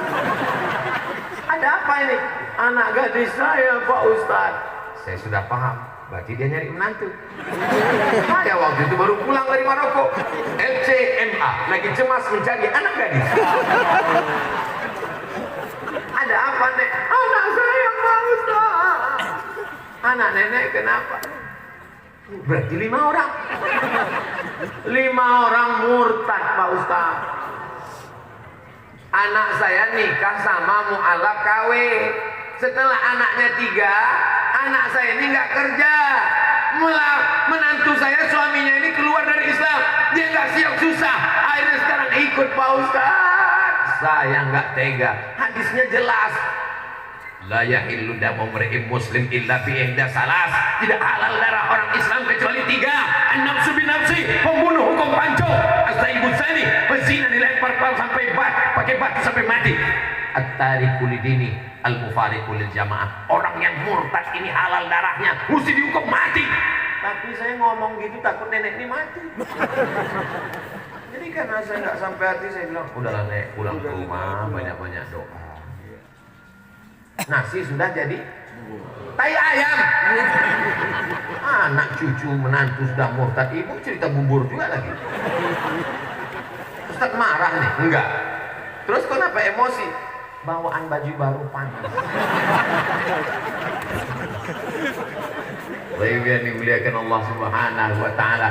Ada apa ini? Anak gadis saya Pak Ustadz. Saya sudah paham, berarti dia nyari menantu. Saya waktu itu baru pulang dari Maroko. LCMA, lagi cemas mencari anak gadis. Ada apa nek? Anak saya Pak Ustadz. Anak nenek kenapa? Berarti 5 orang. 5 orang murtad Pak Ustaz. Anak saya nikah sama mu'alaf KW. Setelah anaknya 3, anak saya ini nggak kerja. Menantu saya suaminya ini keluar dari Islam. Dia nggak siap susah. Akhirnya sekarang ikut Pak Ustaz. Saya nggak tega. Hadisnya jelas. La yahillu damu mri'in muslim illa bi ihda salas. Tidak halal darah orang Islam kecuali 3. An-nafsu bin nafsi, pembunuh hukum panco. As-sayyibul sani, pezina dilempar sampai pakai batu sampai mati. At-tariku lidini, al-mufariqu lil jamaah. Orang yang murtad ini halal darahnya, mesti dihukum mati. Tapi saya ngomong gitu takut nenek ini mati. Jadi karena saya nggak sampai hati, saya bilang udahlah nek, pulang ke rumah banyak-banyak doa. Nasi sudah jadi tai ayam. Anak cucu menantu sudah murtad, ibu cerita bubur juga lagi. Ustaz marah nih? Enggak. Terus kenapa emosi? Bawaan baju baru panas. Yang dimuliakan Allah Subhanahu wa taala.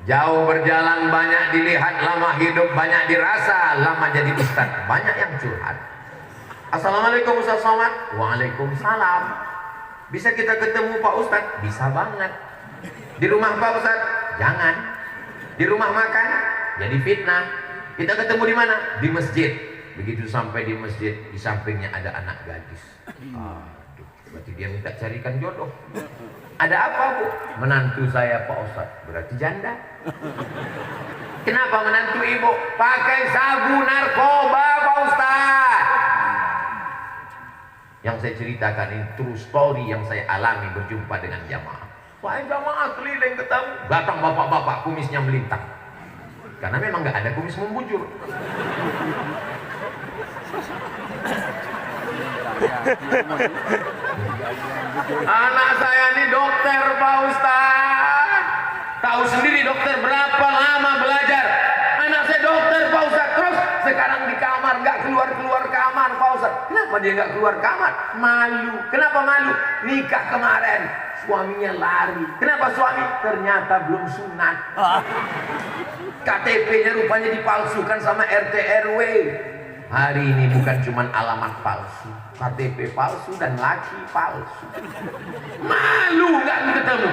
Jauh berjalan banyak dilihat, lama hidup banyak dirasa, lama jadi ustaz banyak yang curhat. Assalamualaikum Ustaz Somad. Waalaikumsalam. Bisa kita ketemu Pak Ustadz? Bisa banget. Di rumah Pak Ustadz? Jangan. Di rumah makan? Jadi fitnah. Kita ketemu di mana? Di masjid. Begitu sampai di masjid, di sampingnya ada anak gadis. Aduh, berarti dia minta carikan jodoh. Ada apa Bu? Menantu saya Pak Ustadz. Berarti janda. Kenapa menantu ibu? Pakai sabu narkoba Pak Ustadz. Yang saya ceritakan ini true story yang saya alami berjumpa dengan jamaah. Wah, jamaah keliling ketemu, datang bapak-bapak kumisnya melintang. Karena memang nggak ada kumis membujur. Anak saya ini dokter Pak Ustaz. Tahu sendiri dokter berapa lama belajar. Anak saya dokter Pak Ustaz. Terus sekarang di kamar nggak keluar kamar Pak Ustaz. Kenapa dia nggak keluar kamar? Malu. Kenapa malu? Nikah kemarin suaminya lari. Kenapa suami? Ternyata belum sunat. KTP-nya rupanya dipalsukan sama RT RW. Hari ini bukan cuma alamat palsu, KTP palsu dan laki palsu. Malu nggak ketemu?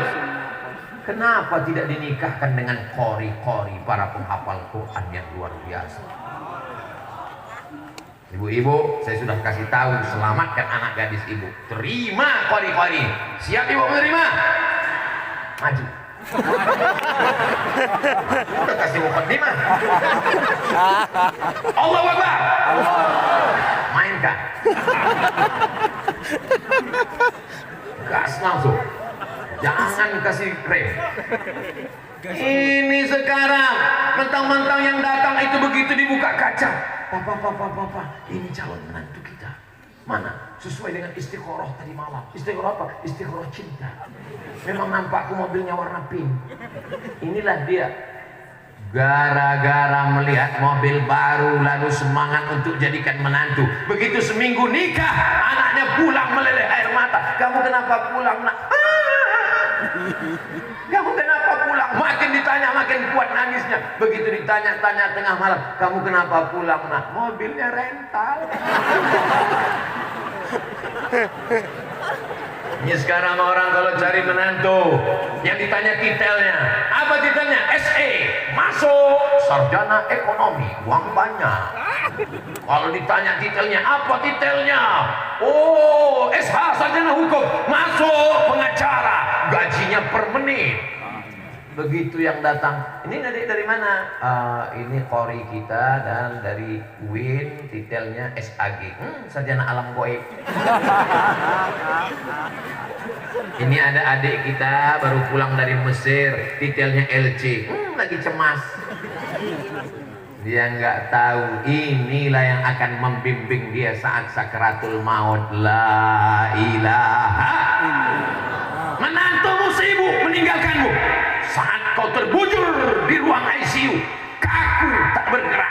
Kenapa tidak dinikahkan dengan kori-kori para penghafal Quran yang luar biasa? Ibu-ibu, saya sudah kasih tahu, selamatkan anak gadis ibu. Terima kori-kori. Siap ibu menerima? Maju. Udah kasih mukadimah. Allahu Akbar. Mainkan. Gas langsung. Jangan kasih rem. Ini sekarang mentang-mentang yang datang itu begitu dibuka kaca. Papa, ini calon menantu kita. Mana? Sesuai dengan istikharah tadi malam. Istikharah apa? Istikharah cinta. Memang nampakku mobilnya warna pink. Inilah dia. Gara-gara melihat mobil baru lalu semangat untuk jadikan menantu. Begitu seminggu nikah, anaknya pulang meleleh air mata. Kamu kenapa pulang, nak? Kamu kenapa pulang? Makin ditanya makin kuat nangisnya. Begitu ditanya-tanya tengah malam, kamu kenapa pulang, nak? Mobilnya rental. Ini sekarang orang kalau cari menantu yang ditanya titelnya, apa titelnya? SE, masuk sarjana ekonomi, uang banyak. Kalau ditanya titelnya, apa titelnya? Oh, SH sarjana hukum, masuk pengacara, gajinya per menit. Begitu yang datang, ini dari mana? Ini kori kita dan dari UIN, titelnya SAG, sarjana alam goib. Ini ada adik kita baru pulang dari Mesir, titelnya LC, lagi cemas. Dia nggak tahu inilah yang akan membimbing dia saat sakaratul maut. La ilaha. Menantumu sibuk meninggalkanmu. Saat kau terbujur di ruang ICU, kaku tak bergerak.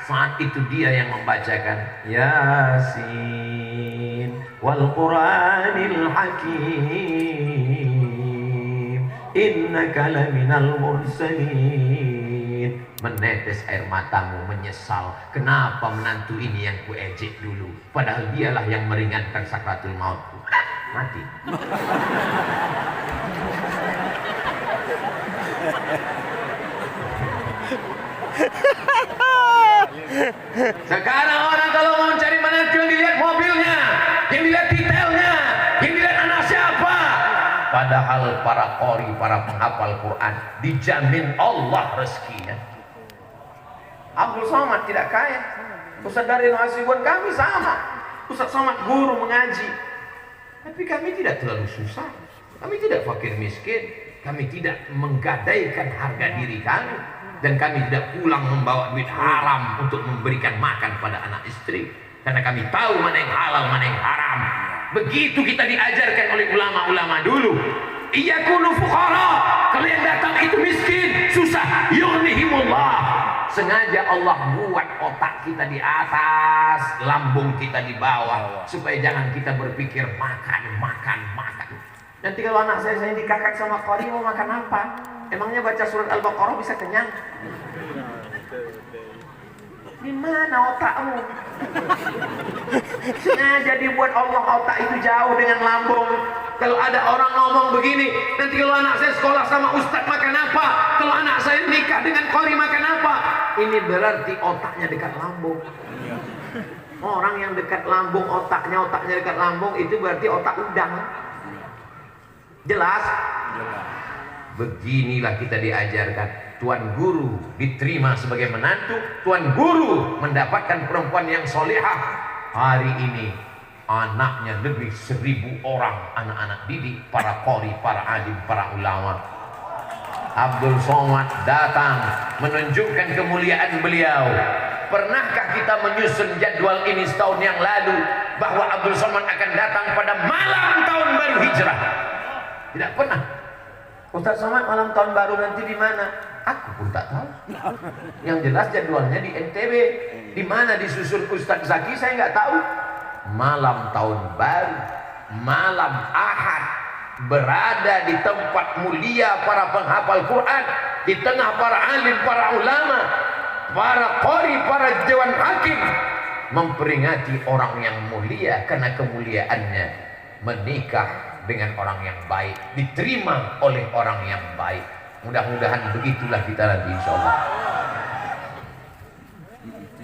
Saat itu dia yang membacakan Yasin wal Qur'anil Hakim innaka laminal mursalin. Menetes air matamu menyesal. Kenapa menantu ini yang kuejek dulu? Padahal dialah yang meringankan sakratul mautku. Mati. Sekarang orang kalau mau cari menantu yang dilihat mobilnya, yang dilihat detailnya, yang dilihat anak siapa. Padahal para qori, para penghafal Quran dijamin Allah rezekinya. Abdul Somad tidak kaya. Ustaz Darin Hasibun kami sama. Ustaz Somad guru mengaji. Tapi kami tidak terlalu susah. Kami tidak fakir miskin. Kami tidak menggadaikan harga diri kami. Dan kami tidak pulang membawa duit haram untuk memberikan makan pada anak istri. Karena kami tahu mana yang halal, mana yang haram. Begitu kita diajarkan oleh ulama-ulama dulu. Iyakunu fuqara. Kalau yang datang itu miskin, susah. Yughnihimullah. Sengaja Allah buat otak kita di atas, lambung kita di bawah. Supaya jangan kita berpikir makan. Nanti kalau anak saya dikakak sama qori mau makan apa? Emangnya baca surat Al-Baqarah bisa kenyang? Di mana otakmu? Sengaja dibuat Allah otak itu jauh dengan lambung. Kalau ada orang ngomong begini, nanti kalau anak saya sekolah sama ustadz makan apa? Kalau anak saya nikah dengan qori makan apa? Ini berarti otaknya dekat lambung. Orang yang dekat lambung, otaknya dekat lambung, itu berarti otak udang. Jelas? Beginilah kita diajarkan. Tuan guru diterima sebagai menantu, tuan guru mendapatkan perempuan yang solehah. Hari ini anaknya lebih 1000 orang anak-anak didik, para qori, para alim, para ulama. Abdul Somad datang menunjukkan kemuliaan beliau. Pernahkah kita menyusun jadwal ini setahun yang lalu bahwa Abdul Somad akan datang pada malam tahun baru hijrah? Tidak pernah. Ustaz Somad malam tahun baru nanti di mana? Aku pun tak tahu. Yang jelas jadwalnya di NTB. Di mana disusun Ustaz Zaki saya nggak tahu. Malam tahun baru, malam Ahad, berada di tempat mulia para penghafal Quran, di tengah para alim, para ulama, para qori, para dewan hakim, memperingati orang yang mulia karena kemuliaannya menikah dengan orang yang baik, diterima oleh orang yang baik. Mudah-mudahan begitulah kita nanti insyaallah.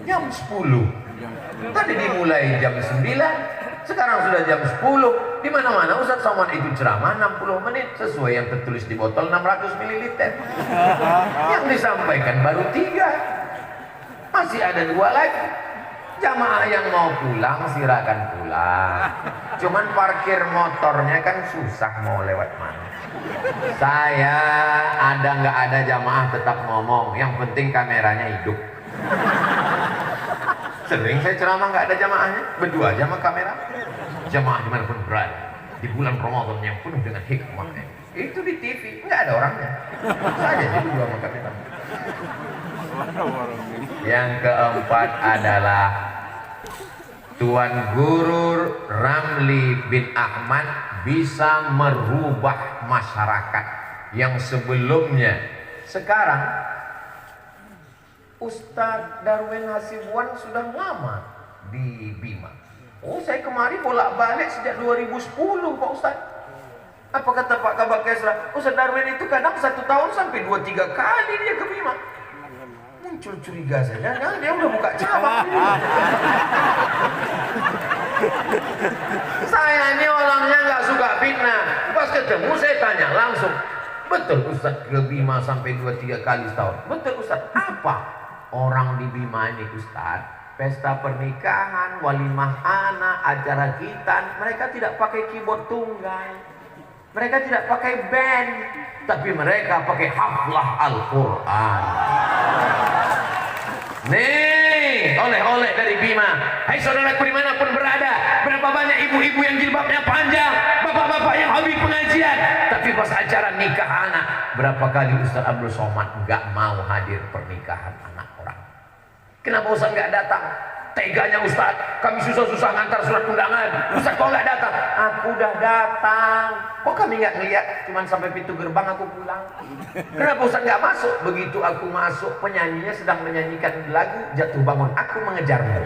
Jam 10 Tadi dimulai jam 9, sekarang sudah jam 10. Di mana-mana Ustaz Somad itu ceramah 60 menit sesuai yang tertulis di botol 600 ml. Yang disampaikan baru 3. Masih ada 2 lagi. Jamaah yang mau pulang silakan pulang. Cuman parkir motornya kan susah, mau lewat mana. Saya ada nggak ada jamaah tetap ngomong, yang penting kameranya hidup. Sering saya ceramah nggak ada jamaahnya, berdua aja sama kamera. Jamaah dimanapun berada di bulan Ramadan yang penuh dengan hikmahnya, itu di TV nggak ada orangnya, saya aja berdua sama kamera. Yang keempat adalah Tuan Guru Ramli bin Ahmad bisa merubah masyarakat yang sebelumnya. Sekarang Ustadz Darwin Hasibuan sudah lama di Bima. Oh, saya kemarin bolak-balik sejak 2010 Pak Ustadz. Apa kata Pak Kabak Kesra? Ustadz Darwin itu kadang 1 tahun sampai 2-3 kali dia ke Bima. Muncul curiga saya, jangan dia udah buka cabang. Saya ini orangnya nggak suka fitnah. Pas ketemu saya tanya langsung, betul Ustadz ke Bima sampai 2-3 kali setahun? Betul Ustadz. Apa orang di Bima ini Ustadz? Pesta pernikahan, walimah anak, acara khitan, mereka tidak pakai keyboard tunggal, mereka tidak pakai band, tapi mereka pakai haflah Al-Quran. Nih, oleh-oleh dari Bima. Hai saudaraku dimanapun berada, berapa banyak ibu-ibu yang jilbabnya panjang, bapak-bapak yang hobi pengajian, tapi pas acara nikah anak, berapa kali Ustaz Abdul Somad nggak mau hadir pernikahan anak orang? Kenapa Ustaz nggak datang? Teganya Ustaz, kami susah-susah ngantar surat undangan. Ustaz kok nggak datang? Aku udah datang. Kok kami nggak ngeliat? Cuman sampai pintu gerbang aku pulang. Kenapa Ustaz nggak masuk? Begitu aku masuk, penyanyinya sedang menyanyikan lagu Jatuh Bangun Aku Mengejarmu.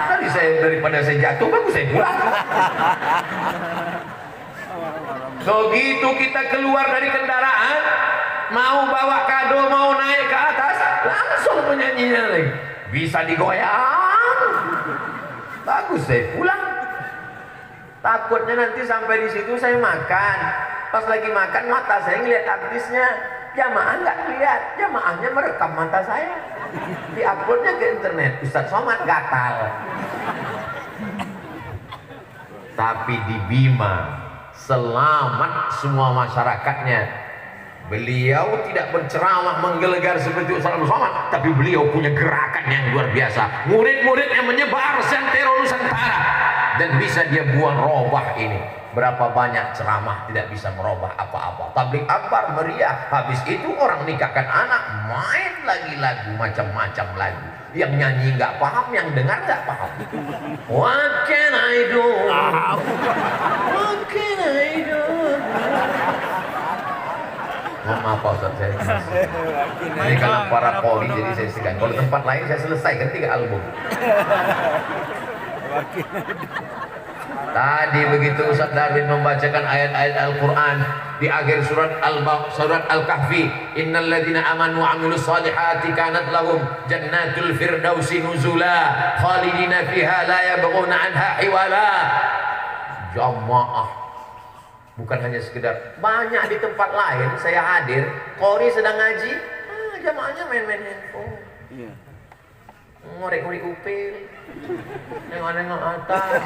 Tadi saya daripada saya jatuh, bagus saya pulang. Begitu kita keluar dari kendaraan, mau bawa kado, mau naik ke atas, langsung penyanyinya lagi. Bisa digoyang, bagus saya pulang. Takutnya nanti sampai di situ saya makan, pas lagi makan mata saya ngeliat artisnya, jamaah nggak lihat, jamaahnya merekam mata saya, diuploadnya ke internet, Ustaz Somad gatal. Tapi di Bima selamat semua masyarakatnya. Beliau tidak berceramah menggelegar seperti Ustaz Abdul Somad, tapi beliau punya gerakan yang luar biasa. Murid-murid yang menyebar santero Nusantara, dan bisa dia buat robah ini. Berapa banyak ceramah tidak bisa merubah apa-apa. Tabligh akbar meriah, habis itu orang nikahkan anak, main lagi lagu macam-macam lagu. Yang nyanyi nggak paham, yang dengar nggak paham. What can I do? What can I do? Maaf Pak Ustaz, saya ini kalau para poli jadi saya segan. Kalau tempat lain saya selesaikan 3 album. Tadi begitu Ustaz Darwin membacakan ayat-ayat Al-Quran di akhir surat Al-Kahfi, innal ladzina amanu wa amilus solihati kanat lahum jannatul firdausi nuzula khalidina fiha la yabghuna anha hiwala. Jamaah, bukan hanya sekedar, banyak di tempat lain saya hadir, qori sedang ngaji, jamaahnya main-main handphone, ngorek-ngorek upil, nengok-nengok atas.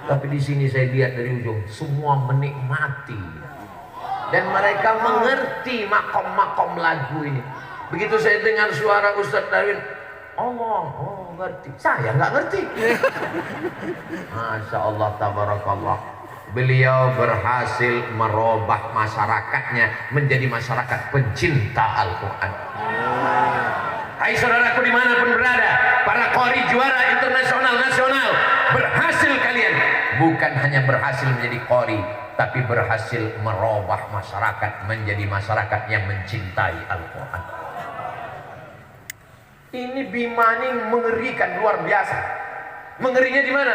Tapi di sini saya lihat dari ujung, semua menikmati dan mereka mengerti makom-makom lagu ini. Begitu saya dengar suara Ustaz Darwin, Allah, oh ngerti, saya nggak ngerti. Masya Allah, tabarakallah. Beliau berhasil merubah masyarakatnya menjadi masyarakat pencinta Al-Quran. Hai saudaraku dimanapun berada, para qori juara internasional nasional, berhasil kalian. Bukan hanya berhasil menjadi qori, tapi berhasil merubah masyarakat menjadi masyarakat yang mencintai Al-Quran. Ini Bima ini mengerikan, luar biasa. Mengerinya di mana?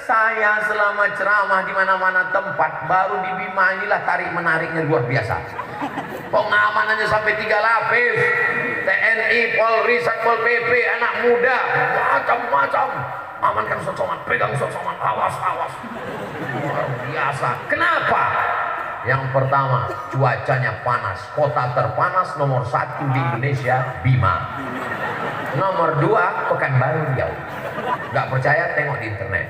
Saya selama ceramah di mana-mana tempat, baru di Bima inilah tarik menariknya luar biasa. Pengamanannya sampai 3 lapis, TNI TNI, Polri, Satpol PP, anak muda, macam-macam. Amankan Ustaz Somad, pegang Ustaz Somad, awas. Luar biasa. Kenapa? Yang pertama, cuacanya panas. Kota terpanas nomor 1 di Indonesia, Bima. Nomor 2, Pekanbaru Riau. Gak percaya, tengok di internet.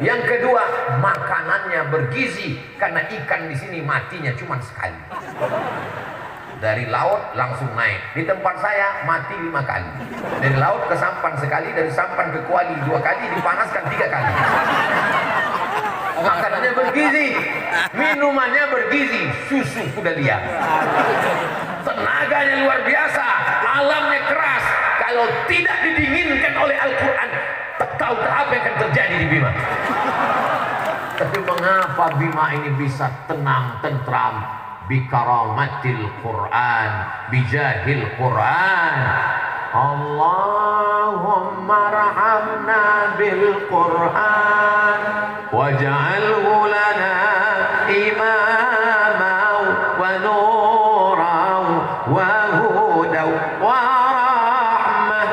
Yang kedua, makanannya bergizi karena ikan di sini matinya cuma sekali. Dari laut langsung naik. Di tempat saya mati 5 kali. Dari laut ke sampan sekali, dari sampan ke kuali 2 kali, dipanaskan 3 kali. Makanannya bergizi, minumannya bergizi, susu kuda liar. Tenaganya luar biasa, alamnya keras. Kalau tidak didinginkan oleh Al-Quran, tahu apa yang akan terjadi di Bima. Tapi mengapa Bima ini bisa tenang, tentram? Bikaramatil Quran, bijahil Quran. Allahumma rahamna bil Quran waj'alhu lana imaman wa nuran wa hudan wa rahmah.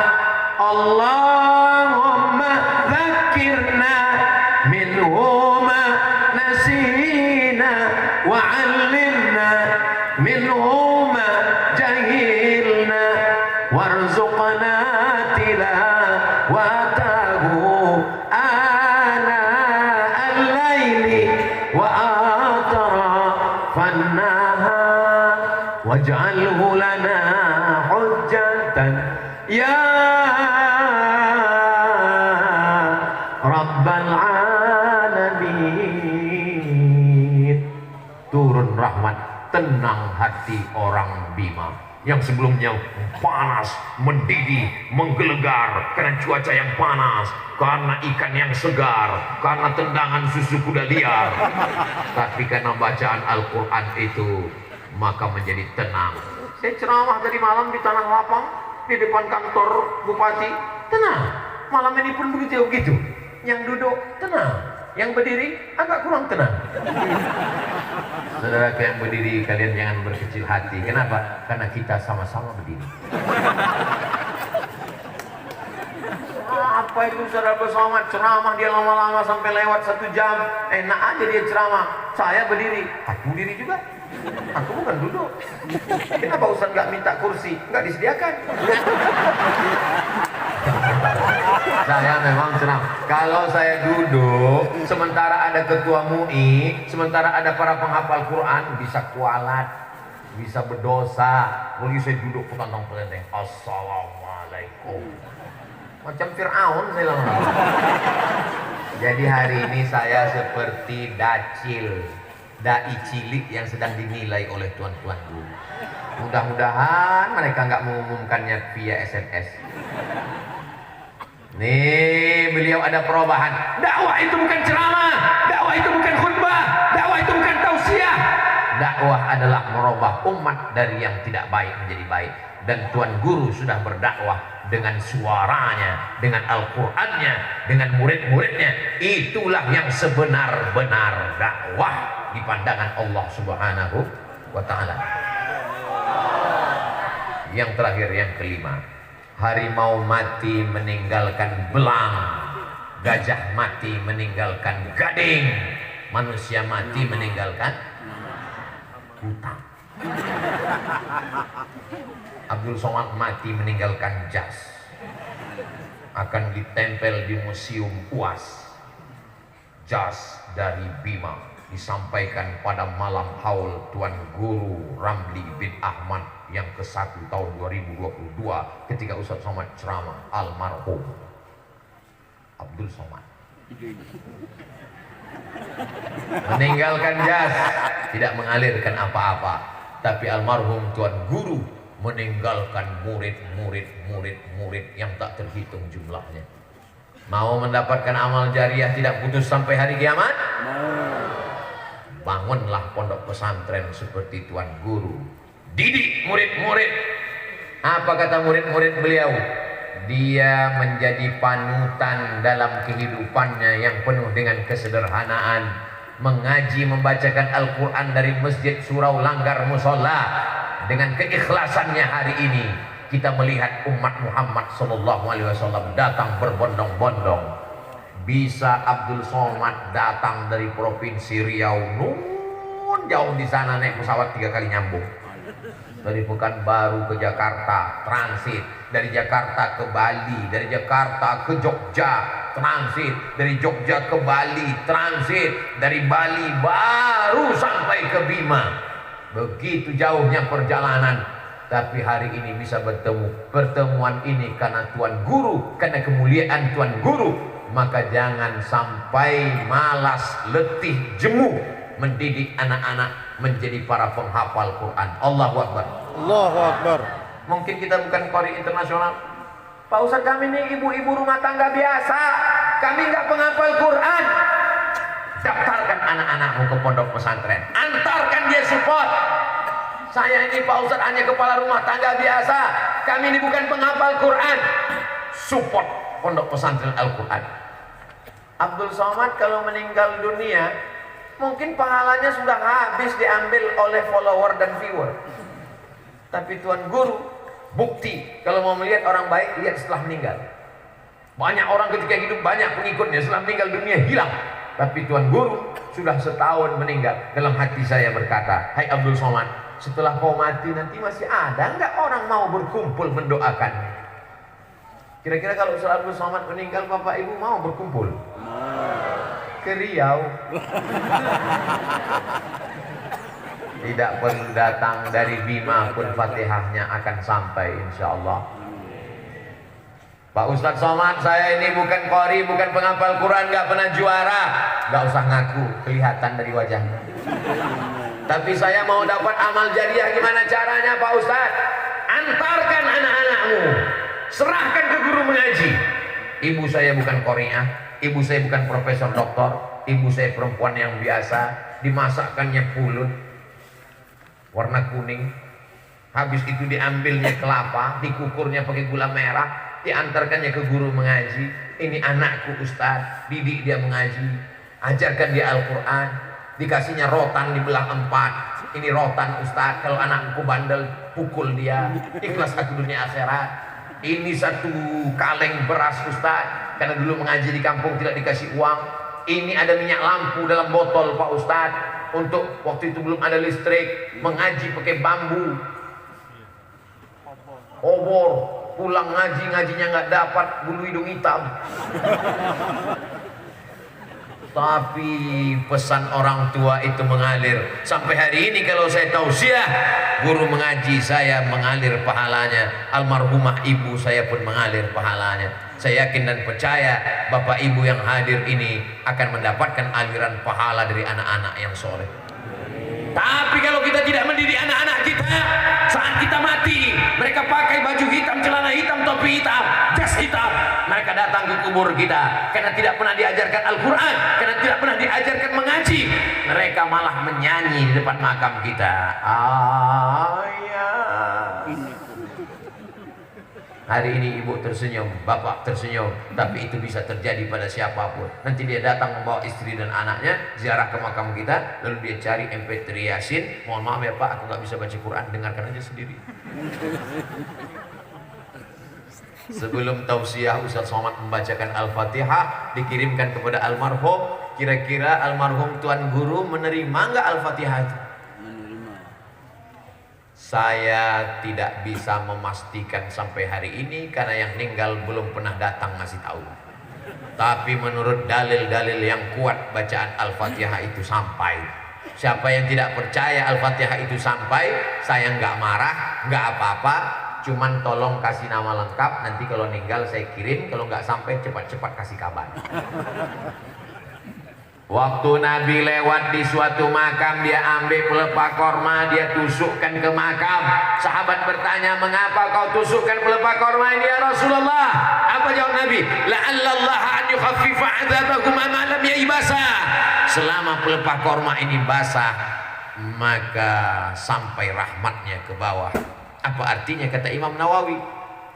Allahumma dhakkirna minhu ma nasina wa 'allimna minhu ma jahilna warzuqna tilawatahu ana al-laili wa atrafan nahar waj'alhu lana hujjatan ya rabbal alamin. Turun rahmat, tenang hati orang Bima yang sebelumnya panas, mendidih, menggelegar karena cuaca yang panas, karena ikan yang segar, karena tendangan susu kuda liar. Tapi karena bacaan Al-Quran itu, maka menjadi tenang. Saya ceramah tadi malam di Tanah Lapang, di depan kantor Bupati, tenang. Malam ini pun begitu. Yang duduk tenang, yang berdiri agak kurang tenang. Saudara yang berdiri, kalian jangan berkecil hati. Kenapa? Karena kita sama-sama berdiri. Apa itu saudara bersama ceramah dia lama-lama sampai lewat 1 jam. Enak aja dia ceramah. Saya berdiri, aku berdiri juga. Aku bukan duduk. Kenapa Ustaz nggak minta kursi? Nggak disediakan. Saya memang ceramah. Kalau saya duduk, sementara ada ketua MUI, sementara ada para penghafal Quran, bisa kualat, bisa berdosa. Lalu saya duduk petantang-petantang. Assalamualaikum. Macam Fir'aun saya lama. Jadi hari ini saya seperti dacil, dai cilik yang sedang dinilai oleh tuan-tuan guru. Mudah-mudahan mereka nggak mengumumkannya via SMS. Nih, beliau ada perubahan. Dakwah itu bukan ceramah, dakwah itu bukan khutbah, dakwah itu bukan tausiah. Dakwah adalah merubah umat dari yang tidak baik menjadi baik. Dan Tuan Guru sudah berdakwah dengan suaranya, dengan Al-Qur'annya, dengan murid-muridnya. Itulah yang sebenar-benar dakwah di pandangan Allah Subhanahu wa Ta'ala. Yang terakhir, yang kelima, harimau mati meninggalkan belang, gajah mati meninggalkan gading, manusia mati meninggalkan hutang. Abdul Somad mati meninggalkan jas, akan ditempel di museum UAS. Jas dari Bima disampaikan pada malam haul Tuan Guru Ramli bin Ahmad yang ke-1 tahun 2022 ketika Ustaz Somad ceramah, almarhum Abdul Somad meninggalkan jas, tidak mengalirkan apa-apa, tapi almarhum Tuan Guru meninggalkan murid yang tak terhitung jumlahnya. Mau mendapatkan amal jariah tidak putus sampai hari kiamat? Bangunlah pondok pesantren seperti Tuan Guru, didik murid-murid. Apa kata murid-murid beliau? Dia menjadi panutan dalam kehidupannya yang penuh dengan kesederhanaan, mengaji membacakan Al-Quran dari masjid surau langgar musola dengan keikhlasannya hari ini. kita melihat umat Muhammad SAW datang berbondong-bondong. Bisa Abdul Somad datang dari provinsi Riau, nun jauh di sana naik pesawat 3 kali nyambung. Dari Pekanbaru ke Jakarta transit, dari Jakarta ke Bali, dari Jakarta ke Jogja transit, dari Jogja ke Bali transit, dari Bali baru sampai ke Bima. Begitu jauhnya perjalanan, tapi hari ini bisa bertemu. Pertemuan ini karena Tuan Guru, karena kemuliaan Tuan Guru. Maka jangan sampai malas, letih, jemu mendidik anak-anak menjadi para penghafal Quran. Allahu Akbar. Allahu Akbar. Mungkin kita bukan qari internasional. Pak Ustaz, kami ini ibu-ibu rumah tangga biasa, kami nggak penghafal Quran. Daftarkan anak-anakmu ke pondok pesantren, antarkan dia support. Saya ini Pak Ustaz hanya kepala rumah tangga biasa, kami ini bukan penghafal Quran. Support pondok pesantren Al-Quran. Abdul Somad kalau meninggal dunia, mungkin pahalanya sudah habis diambil oleh follower dan viewer. Tapi Tuan Guru bukti kalau mau melihat orang baik, lihat setelah meninggal. Banyak orang ketika hidup banyak pengikutnya, setelah meninggal dunia hilang. Tapi Tuan Guru sudah setahun meninggal. Dalam hati saya berkata, hai Abdul Somad, setelah kau mati nanti masih ada nggak orang mau berkumpul mendoakan? Kira-kira kalau Ustaz Abdul Somad meninggal, bapak ibu mau berkumpul ke Riau? Tidak perlu datang dari Bima pun Fatihahnya akan sampai insya Allah. Pak Ustadz Somad, saya ini bukan qari, bukan penghafal Quran, nggak pernah juara. Nggak usah ngaku, kelihatan dari wajahnya. Tapi saya mau dapat amal jariah, gimana caranya Pak Ustadz? Antarkan anak-anakmu, serahkan ke guru mengaji. Ibu saya bukan qari'ah, ibu saya bukan profesor doktor, ibu saya perempuan yang biasa, dimasakkannya pulut warna kuning, habis itu diambilnya kelapa, dikukurnya pakai gula merah, diantarkannya ke guru mengaji. Ini anakku Ustadz, didik dia mengaji, ajarkan dia Al-Quran, dikasihnya rotan dibelah 4. Ini rotan Ustadz, kalau anakku bandel pukul dia, ikhlas aku dunia akhirat. Ini 1 kaleng beras Ustadz, karena dulu mengaji di kampung tidak dikasih uang. Ini ada minyak lampu dalam botol Pak Ustadz, untuk waktu itu belum ada listrik, mengaji pakai bambu, obor, pulang ngajinya nggak dapat, bulu hidung hitam. Tapi pesan orang tua itu mengalir sampai hari ini. Kalau saya tausiah, guru mengaji saya mengalir pahalanya, almarhumah ibu saya pun mengalir pahalanya. Saya yakin dan percaya bapak ibu yang hadir ini akan mendapatkan aliran pahala dari anak-anak yang soleh. Tapi kalau kita tidak mendidik anak-anak kita, saat kita mati, mereka pakai baju hitam, celana hitam, topi hitam, jas hitam, mereka datang ke kubur kita karena tidak pernah diajarkan Al-Quran, karena tidak pernah diajarkan mengaji. Mereka malah menyanyi di depan makam kita. Ayah. Hari ini ibu tersenyum, bapak tersenyum, tapi itu bisa terjadi pada siapapun. Nanti dia datang membawa istri dan anaknya ziarah ke makam kita, lalu dia cari MP3 Yasin. Mohon maaf ya Pak, aku nggak bisa baca Quran, dengarkan aja sendiri. Sebelum tausiah Ustaz Somad membacakan Al-Fatihah, dikirimkan kepada almarhum. Kira-kira almarhum Tuan Guru menerima nggak Al-Fatihah itu? Saya tidak bisa memastikan sampai hari ini karena yang meninggal belum pernah datang ngasih tahu. Tapi menurut dalil-dalil yang kuat, bacaan Al-Fatihah itu sampai. Siapa yang tidak percaya Al-Fatihah itu sampai, saya nggak marah, nggak apa-apa. Cuman tolong kasih nama lengkap, nanti kalau meninggal saya kirim. Kalau nggak sampai cepat-cepat kasih kabar. Waktu Nabi lewat di suatu makam, dia ambil pelepah korma, dia tusukkan ke makam. Sahabat bertanya, mengapa kau tusukkan pelepah korma ini ya Rasulullah? Apa jawab Nabi? La'allallaha an yukhaffifa 'adzabakum ma lam yaibasa. Selama pelepah korma ini basah, maka sampai rahmatnya ke bawah. Apa artinya? Kata Imam Nawawi,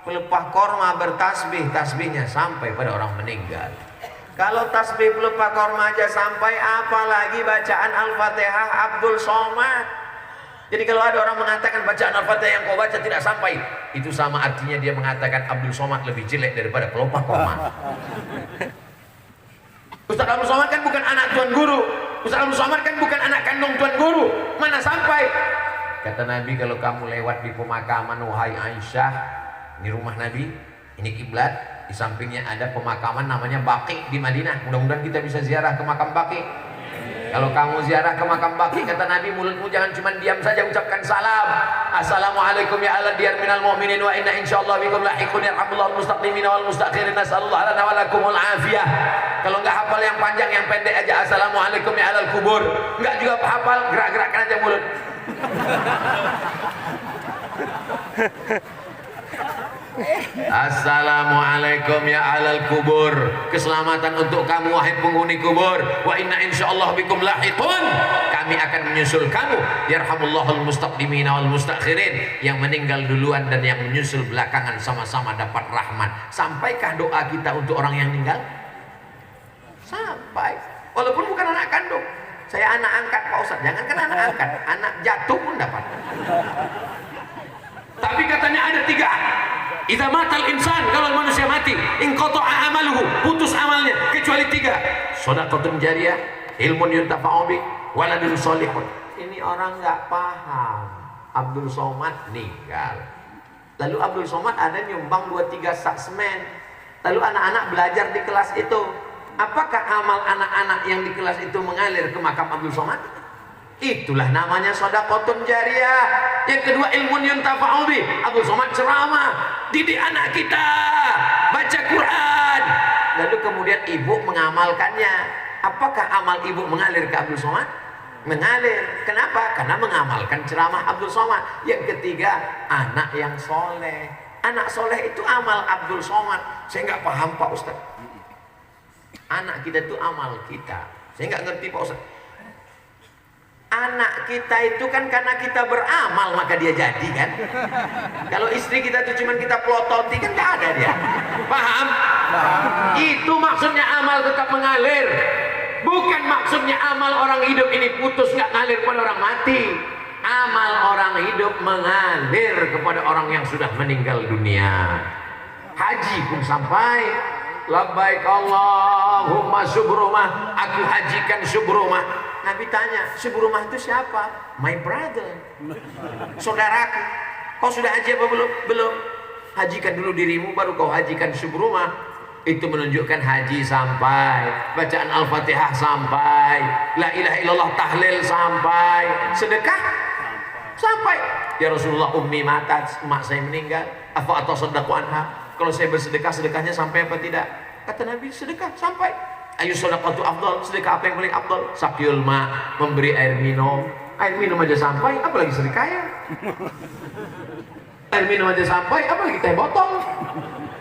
pelepah korma bertasbih, tasbihnya sampai pada orang meninggal. Kalau tasbih pelepah korma aja sampai, apalagi bacaan Al-Fatihah Abdul Somad. Jadi kalau ada orang mengatakan bacaan Al-Fatihah yang kau baca tidak sampai, itu sama artinya dia mengatakan Abdul Somad lebih jelek daripada pelupa koma. Ustaz Abdul Somad kan bukan anak Tuan Guru. Ustaz Abdul Somad kan bukan anak kandung Tuan Guru. Mana sampai? Kata Nabi, kalau kamu lewat di pemakaman wahai Aisyah, ini rumah Nabi, ini kiblat, di sampingnya ada pemakaman namanya Baqi di Madinah. Mudah-mudahan kita bisa ziarah ke makam Baqi. Kalau kamu ziarah ke makam Baqi, kata Nabi, mulutmu jangan cuma diam saja, ucapkan salam. Assalamualaikum ya ala diyar minal mu'minin wa inna insyaallah bikum lahiqun yarhamullahu mustaqimina wal mustakhirin nasallallahu lana wa lakumul afiyah. Kalau enggak hafal yang panjang, yang pendek aja, assalamualaikum ya alal kubur. Enggak juga hafal, gerak-gerakkan aja mulut. Assalamualaikum ya alal kubur. Keselamatan untuk kamu wahai penghuni kubur. Wa inna insyaallah bikum lahiqun. Kami akan menyusul kamu. Yarhamullahul mustaqdimina wal mustakhirin. Yang meninggal duluan dan yang menyusul belakangan sama-sama dapat rahmat. Sampaikah doa kita untuk orang yang meninggal? Sampai. Walaupun bukan anak kandung. Saya anak angkat Pak Ustaz. Jangankan anak angkat, anak jatuh pun dapat. Tapi katanya ada 3. Idza matal insan, kalau manusia mati, inqata'a amaluhu, putus amalnya kecuali 3. Shadaqatun jariyah, ilmun yuntafa'u bi, waladun sholihun. Ini orang nggak paham. Abdul Somad meninggal. Lalu Abdul Somad ada nyumbang 2-3 sak semen. Lalu anak-anak belajar di kelas itu. Apakah amal anak-anak yang di kelas itu mengalir ke makam Abdul Somad? Itulah namanya shadaqatun jariyah. Yang kedua, ilmun yuntafa'u bi. Abdul Somad ceramah, didik anak kita baca Quran. Lalu kemudian ibu mengamalkannya. Apakah amal ibu mengalir ke Abdul Somad? Mengalir. Kenapa? Karena mengamalkan ceramah Abdul Somad. Yang ketiga, anak yang soleh. Anak soleh itu amal Abdul Somad. Saya nggak paham Pak Ustaz. Anak kita itu amal kita. Saya nggak ngerti Pak Ustaz. Anak kita itu kan karena kita beramal maka dia jadi kan. Kalau istri kita itu cuman kita pelototi kan nggak ada dia. Paham? Itu maksudnya amal tetap mengalir. Bukan maksudnya amal orang hidup ini putus nggak ngalir pada orang mati. Amal orang hidup mengalir kepada orang yang sudah meninggal dunia. Haji pun sampai. Labbaik Allahumma subrumah, aku hajikan subrumah. Nabi tanya, subrumah itu siapa? My brother, saudaraku. Kau sudah haji apa belum? Belum. Hajikan dulu dirimu baru kau hajikan subrumah. Itu menunjukkan haji sampai, bacaan Al-Fatihah sampai, la ilaha illallah tahlil sampai, sedekah sampai. Ya Rasulullah, ummi matat, emak saya meninggal, apa atau sedekah anha? Kalau saya bersedekah, sedekahnya sampai apa tidak? Kata Nabi, sedekah sampai. Ayu sedekatu afdal, sedekah apa yang paling afdal? Sakyul ma, memberi air minum. Air minum aja sampai, apalagi sedekah ya? Air minum aja sampai, apalagi teh botol?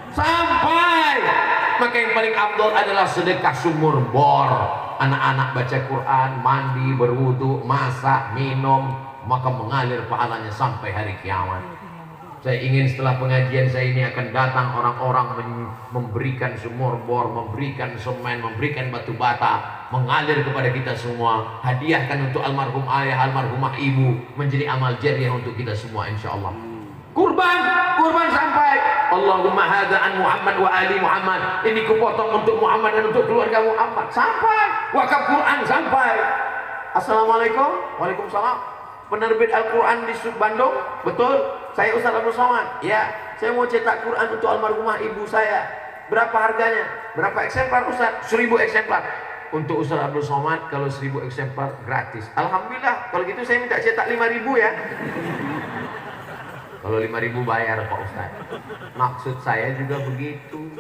Sampai. Maka yang paling afdal adalah sedekah sumur bor. Anak-anak baca Quran, mandi, berwudu, masak, minum, maka mengalir pahalanya sampai hari kiamat. Saya ingin setelah pengajian saya ini akan datang orang-orang memberikan sumur bor, memberikan semen, memberikan batu bata, mengalir kepada kita semua. Hadiahkan untuk almarhum ayah, almarhumah ibu, menjadi amal jariah untuk kita semua insya Allah. Kurban sampai. Allahumma hadza an Muhammad wa ali Muhammad. Ini kupotong untuk Muhammad dan untuk keluarga Muhammad. Sampai. Wakaf Quran sampai. Assalamualaikum. Waalaikumsalam. Penerbit Al-Quran di Bandung, betul? Saya Ustaz Abdul Somad. Ya, saya mau cetak Quran untuk almarhumah ibu saya. Berapa harganya? Berapa eksemplar Ustaz? 1000 eksemplar. Untuk Ustaz Abdul Somad kalau 1000 eksemplar gratis. Alhamdulillah. Kalau gitu saya minta cetak 5000 ya. Kalau 5000 bayar Pak Ustaz. Maksud saya juga begitu.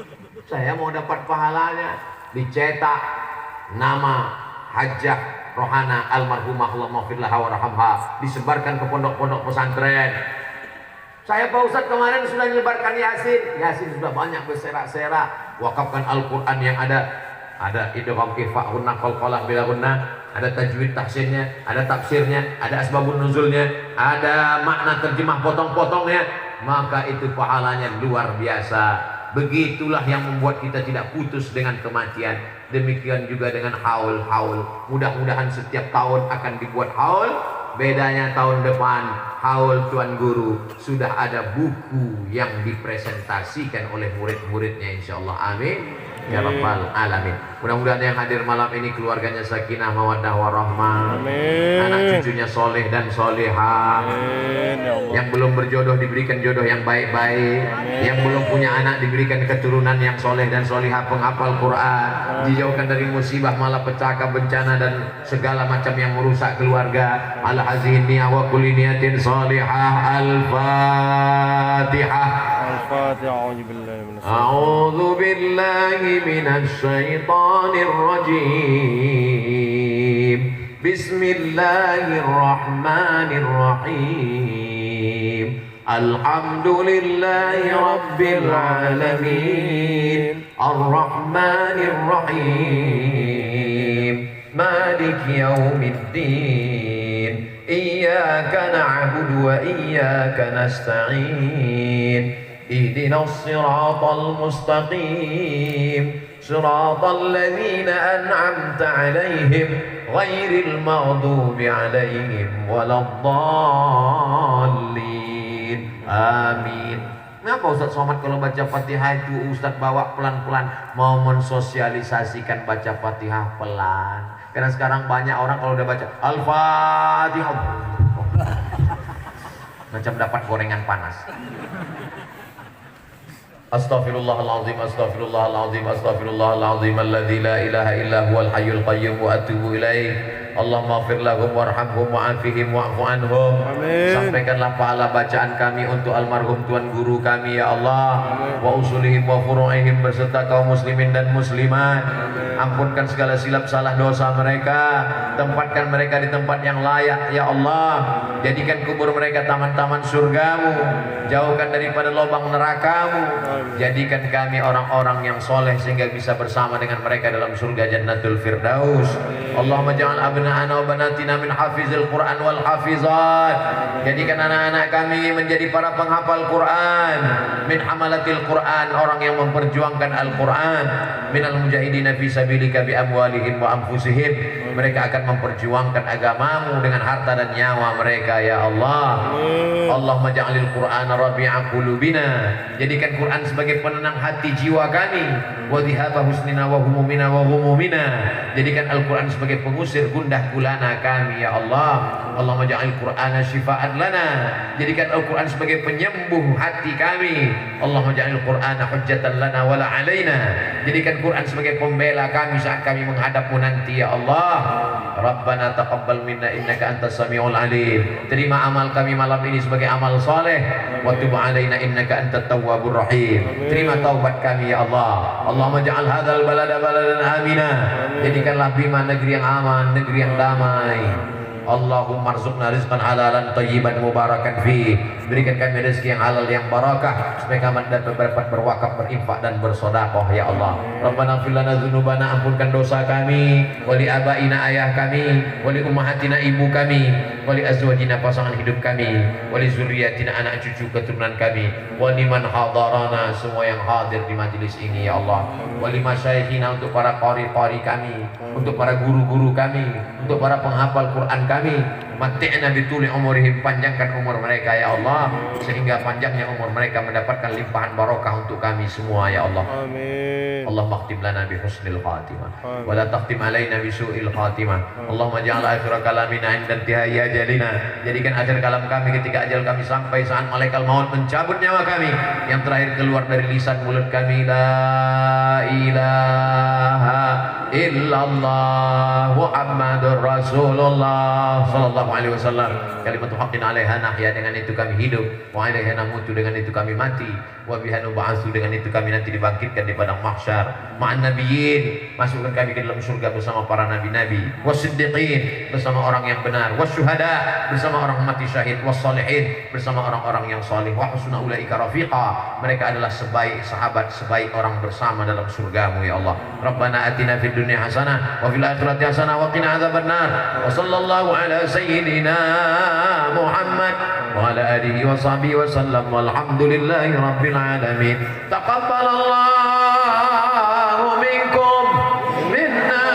Saya mau dapat pahalanya. Dicetak nama Hajjah Rohana almarhumah Allahumma firlaha warhamha, disebarkan ke pondok-pondok pesantren. Saya Pak Ustaz kemarin sudah menyebarkan Yasin sudah banyak berserak-serak. Wakafkan Al-Quran yang ada idgham ikhfa hunna qalqalah bila hunna, ada tajwid tahsinnya, ada tafsirnya, ada asbabun nuzulnya, ada makna terjemah potong-potongnya, maka itu pahalanya luar biasa. Begitulah yang membuat kita tidak putus dengan kematian. Demikian juga dengan haul. Mudah-mudahan setiap tahun akan dibuat haul Bedanya tahun depan haul Tuan Guru sudah ada buku yang dipresentasikan oleh murid-muridnya, insyaallah. Amin ya rabbal alamin. Mudah-mudahan yang hadir malam ini keluarganya sakinah mawaddah warahmah, anak cucunya soleh dan solehah, yang belum berjodoh diberikan jodoh yang baik-baik, yang belum punya anak diberikan keturunan yang soleh dan solehah, penghafal Quran, dijauhkan dari musibah malapetaka, bencana dan segala macam yang merusak keluarga. Ala hazihin niyah wa kulli niyatin salihah. Al-Fatihah. أعوذ بالله من الشيطان الرجيم. بسم الله الرحمن الرحيم. الحمد لله رب العالمين. الرحمن الرحيم. مالك يوم الدين. إياك نعبد وإياك نستعين. اهدنا الصراط المستقيم. صراط الذين أنعمت عليهم غير المغضوب عليهم ولا الضالين. آمين. Kenapa Ustaz Somad kalau baca Fatihah itu Ustaz bawa pelan-pelan, mau mensosialisasikan baca Fatihah pelan? Karena sekarang banyak orang kalau udah baca Al-Fatihah macam dapat gorengan panas. Astaghfirullahaladzim, astaghfirullahaladzim, astaghfirullahaladzim, alladzi la ilaha illa huwal hayyul qayyum wa atubu ilaih. Allahumma ighfir lahum warhamhum wa'afihim wa'fu anhum. Sampaikanlah pahala bacaan kami untuk almarhum Tuan Guru kami ya Allah, wa usulihim wa furu'ihim beserta kaum muslimin dan muslimat. Ampunkan segala silap salah dosa mereka, tempatkan mereka di tempat yang layak ya Allah. Jadikan kubur mereka taman-taman surgamu, jauhkan daripada lubang nerakamu. Jadikan kami orang-orang yang soleh sehingga bisa bersama dengan mereka dalam surga Jannatul Firdaus. Allahumma ja'al abna'ana wa banatina min hafizil Quran wal hafizat. Jadikan anak-anak kami menjadi para penghafal Quran, min hamalatil Quran, orang yang memperjuangkan Al-Quran, minal mujahidina fi sabilika bi amwalihim wa anfusihim. Mereka akan memperjuangkan agamamu dengan harta dan nyawa mereka ya Allah. Allahumma ja'alil Qur'ana rabi'a qulubina. Jadikan Quran sebagai penenang hati jiwa kami, wa dhihaba husnina wa humumina wa humumina. Jadikan Al-Quran sebagai pengusir gundah gulana kami ya Allah. Allahumma ja'al Qur'ana syifa'an lana. Jadikan Al-Quran sebagai penyembuh hati kami. Allahumma ja'al Qur'ana hujjatan lana wala alaina. Jadikan Quran sebagai pembela kami saat kami menghadapmu nanti ya Allah. Rabbana taqabbal minna innaka antas samiul alim. Terima amal kami malam ini sebagai amal soleh, wa tub alaina innaka antat tawwabur rahim. Terima taubat kami ya Allah. Allahumma ja'al hadzal balada baladan amina. Jadikanlah Bima negeri yang aman, negeri yang damai. Allahumma arzuqna rizqan halalan thayyiban mubarakan fi. Berikan kami rezeki yang halal yang barakah supaya kami dapat berwakaf, berinfak dan bersedekah ya Allah. Rabbana ighfir lana dzunubana, ampunkan dosa kami, wali abaina ayah kami, wali ummahatina ibu kami, wali azwajina pasangan hidup kami, wali zuriyatina anak cucu keturunan kami, wali man hadarana semua yang hadir di majelis ini ya Allah, wali masyayikhina untuk para qari-qari kami, untuk para guru-guru kami, untuk para penghafal Quran kami. Mati'na bituli umurihim, panjangkan umur mereka ya Allah, sehingga panjangnya umur mereka mendapatkan limpahan barokah untuk kami semua ya Allah. Amin. Allahumma khtim lana bi husnil khatimah wa la takhtim alaina bi su'il khatimah. Allahumma ja'al akhir kalamina 'inda intihai ajalina. Jadikan akhir kalam kami ketika ajal kami sampai saat malaikat maut mencabut nyawa kami, yang terakhir keluar dari lisan mulut kami la ilaha illallah Muhammadur Rasulullah sallallahu alaihi wasallam. Kalimatul haqqin 'alaiha nahya, dengan itu kami hidup, wa 'alaiha namutu, dengan itu kami mati, wa biha nub'atsu, dengan itu kami nanti dibangkitkan di padang mahsyar. Ma'an nabiyyin, masukkan kami ke dalam surga bersama para nabi-nabi, wasiddiqin, bersama orang yang benar, wasyuhada, bersama orang mati syahid, wassalihin, bersama orang-orang yang saleh, wa husna ulaika rafiqa, mereka adalah sebaik sahabat, sebaik orang bersama dalam surgamu ya Allah. Rabbana atina fid dunya hasanah wa fil akhirati hasanah wa qina adzabannar. Wa sallallahu ala sayyidina Muhammad wa ala alihi wa sahbihi wa sallam, walhamdulillahi rabbil alamin. Taqabbalallahu minkum minna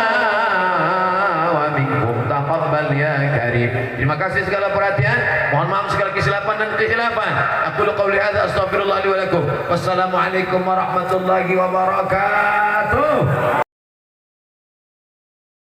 wa minkum taqabbal ya karim. Terima kasih segala perhatian. Mohon maaf segala kesilapan dan kekhilafan. Aku qauli hadza astaghfirullah li wa lakum. Wassalamualaikum warahmatullahi wabarakatuh.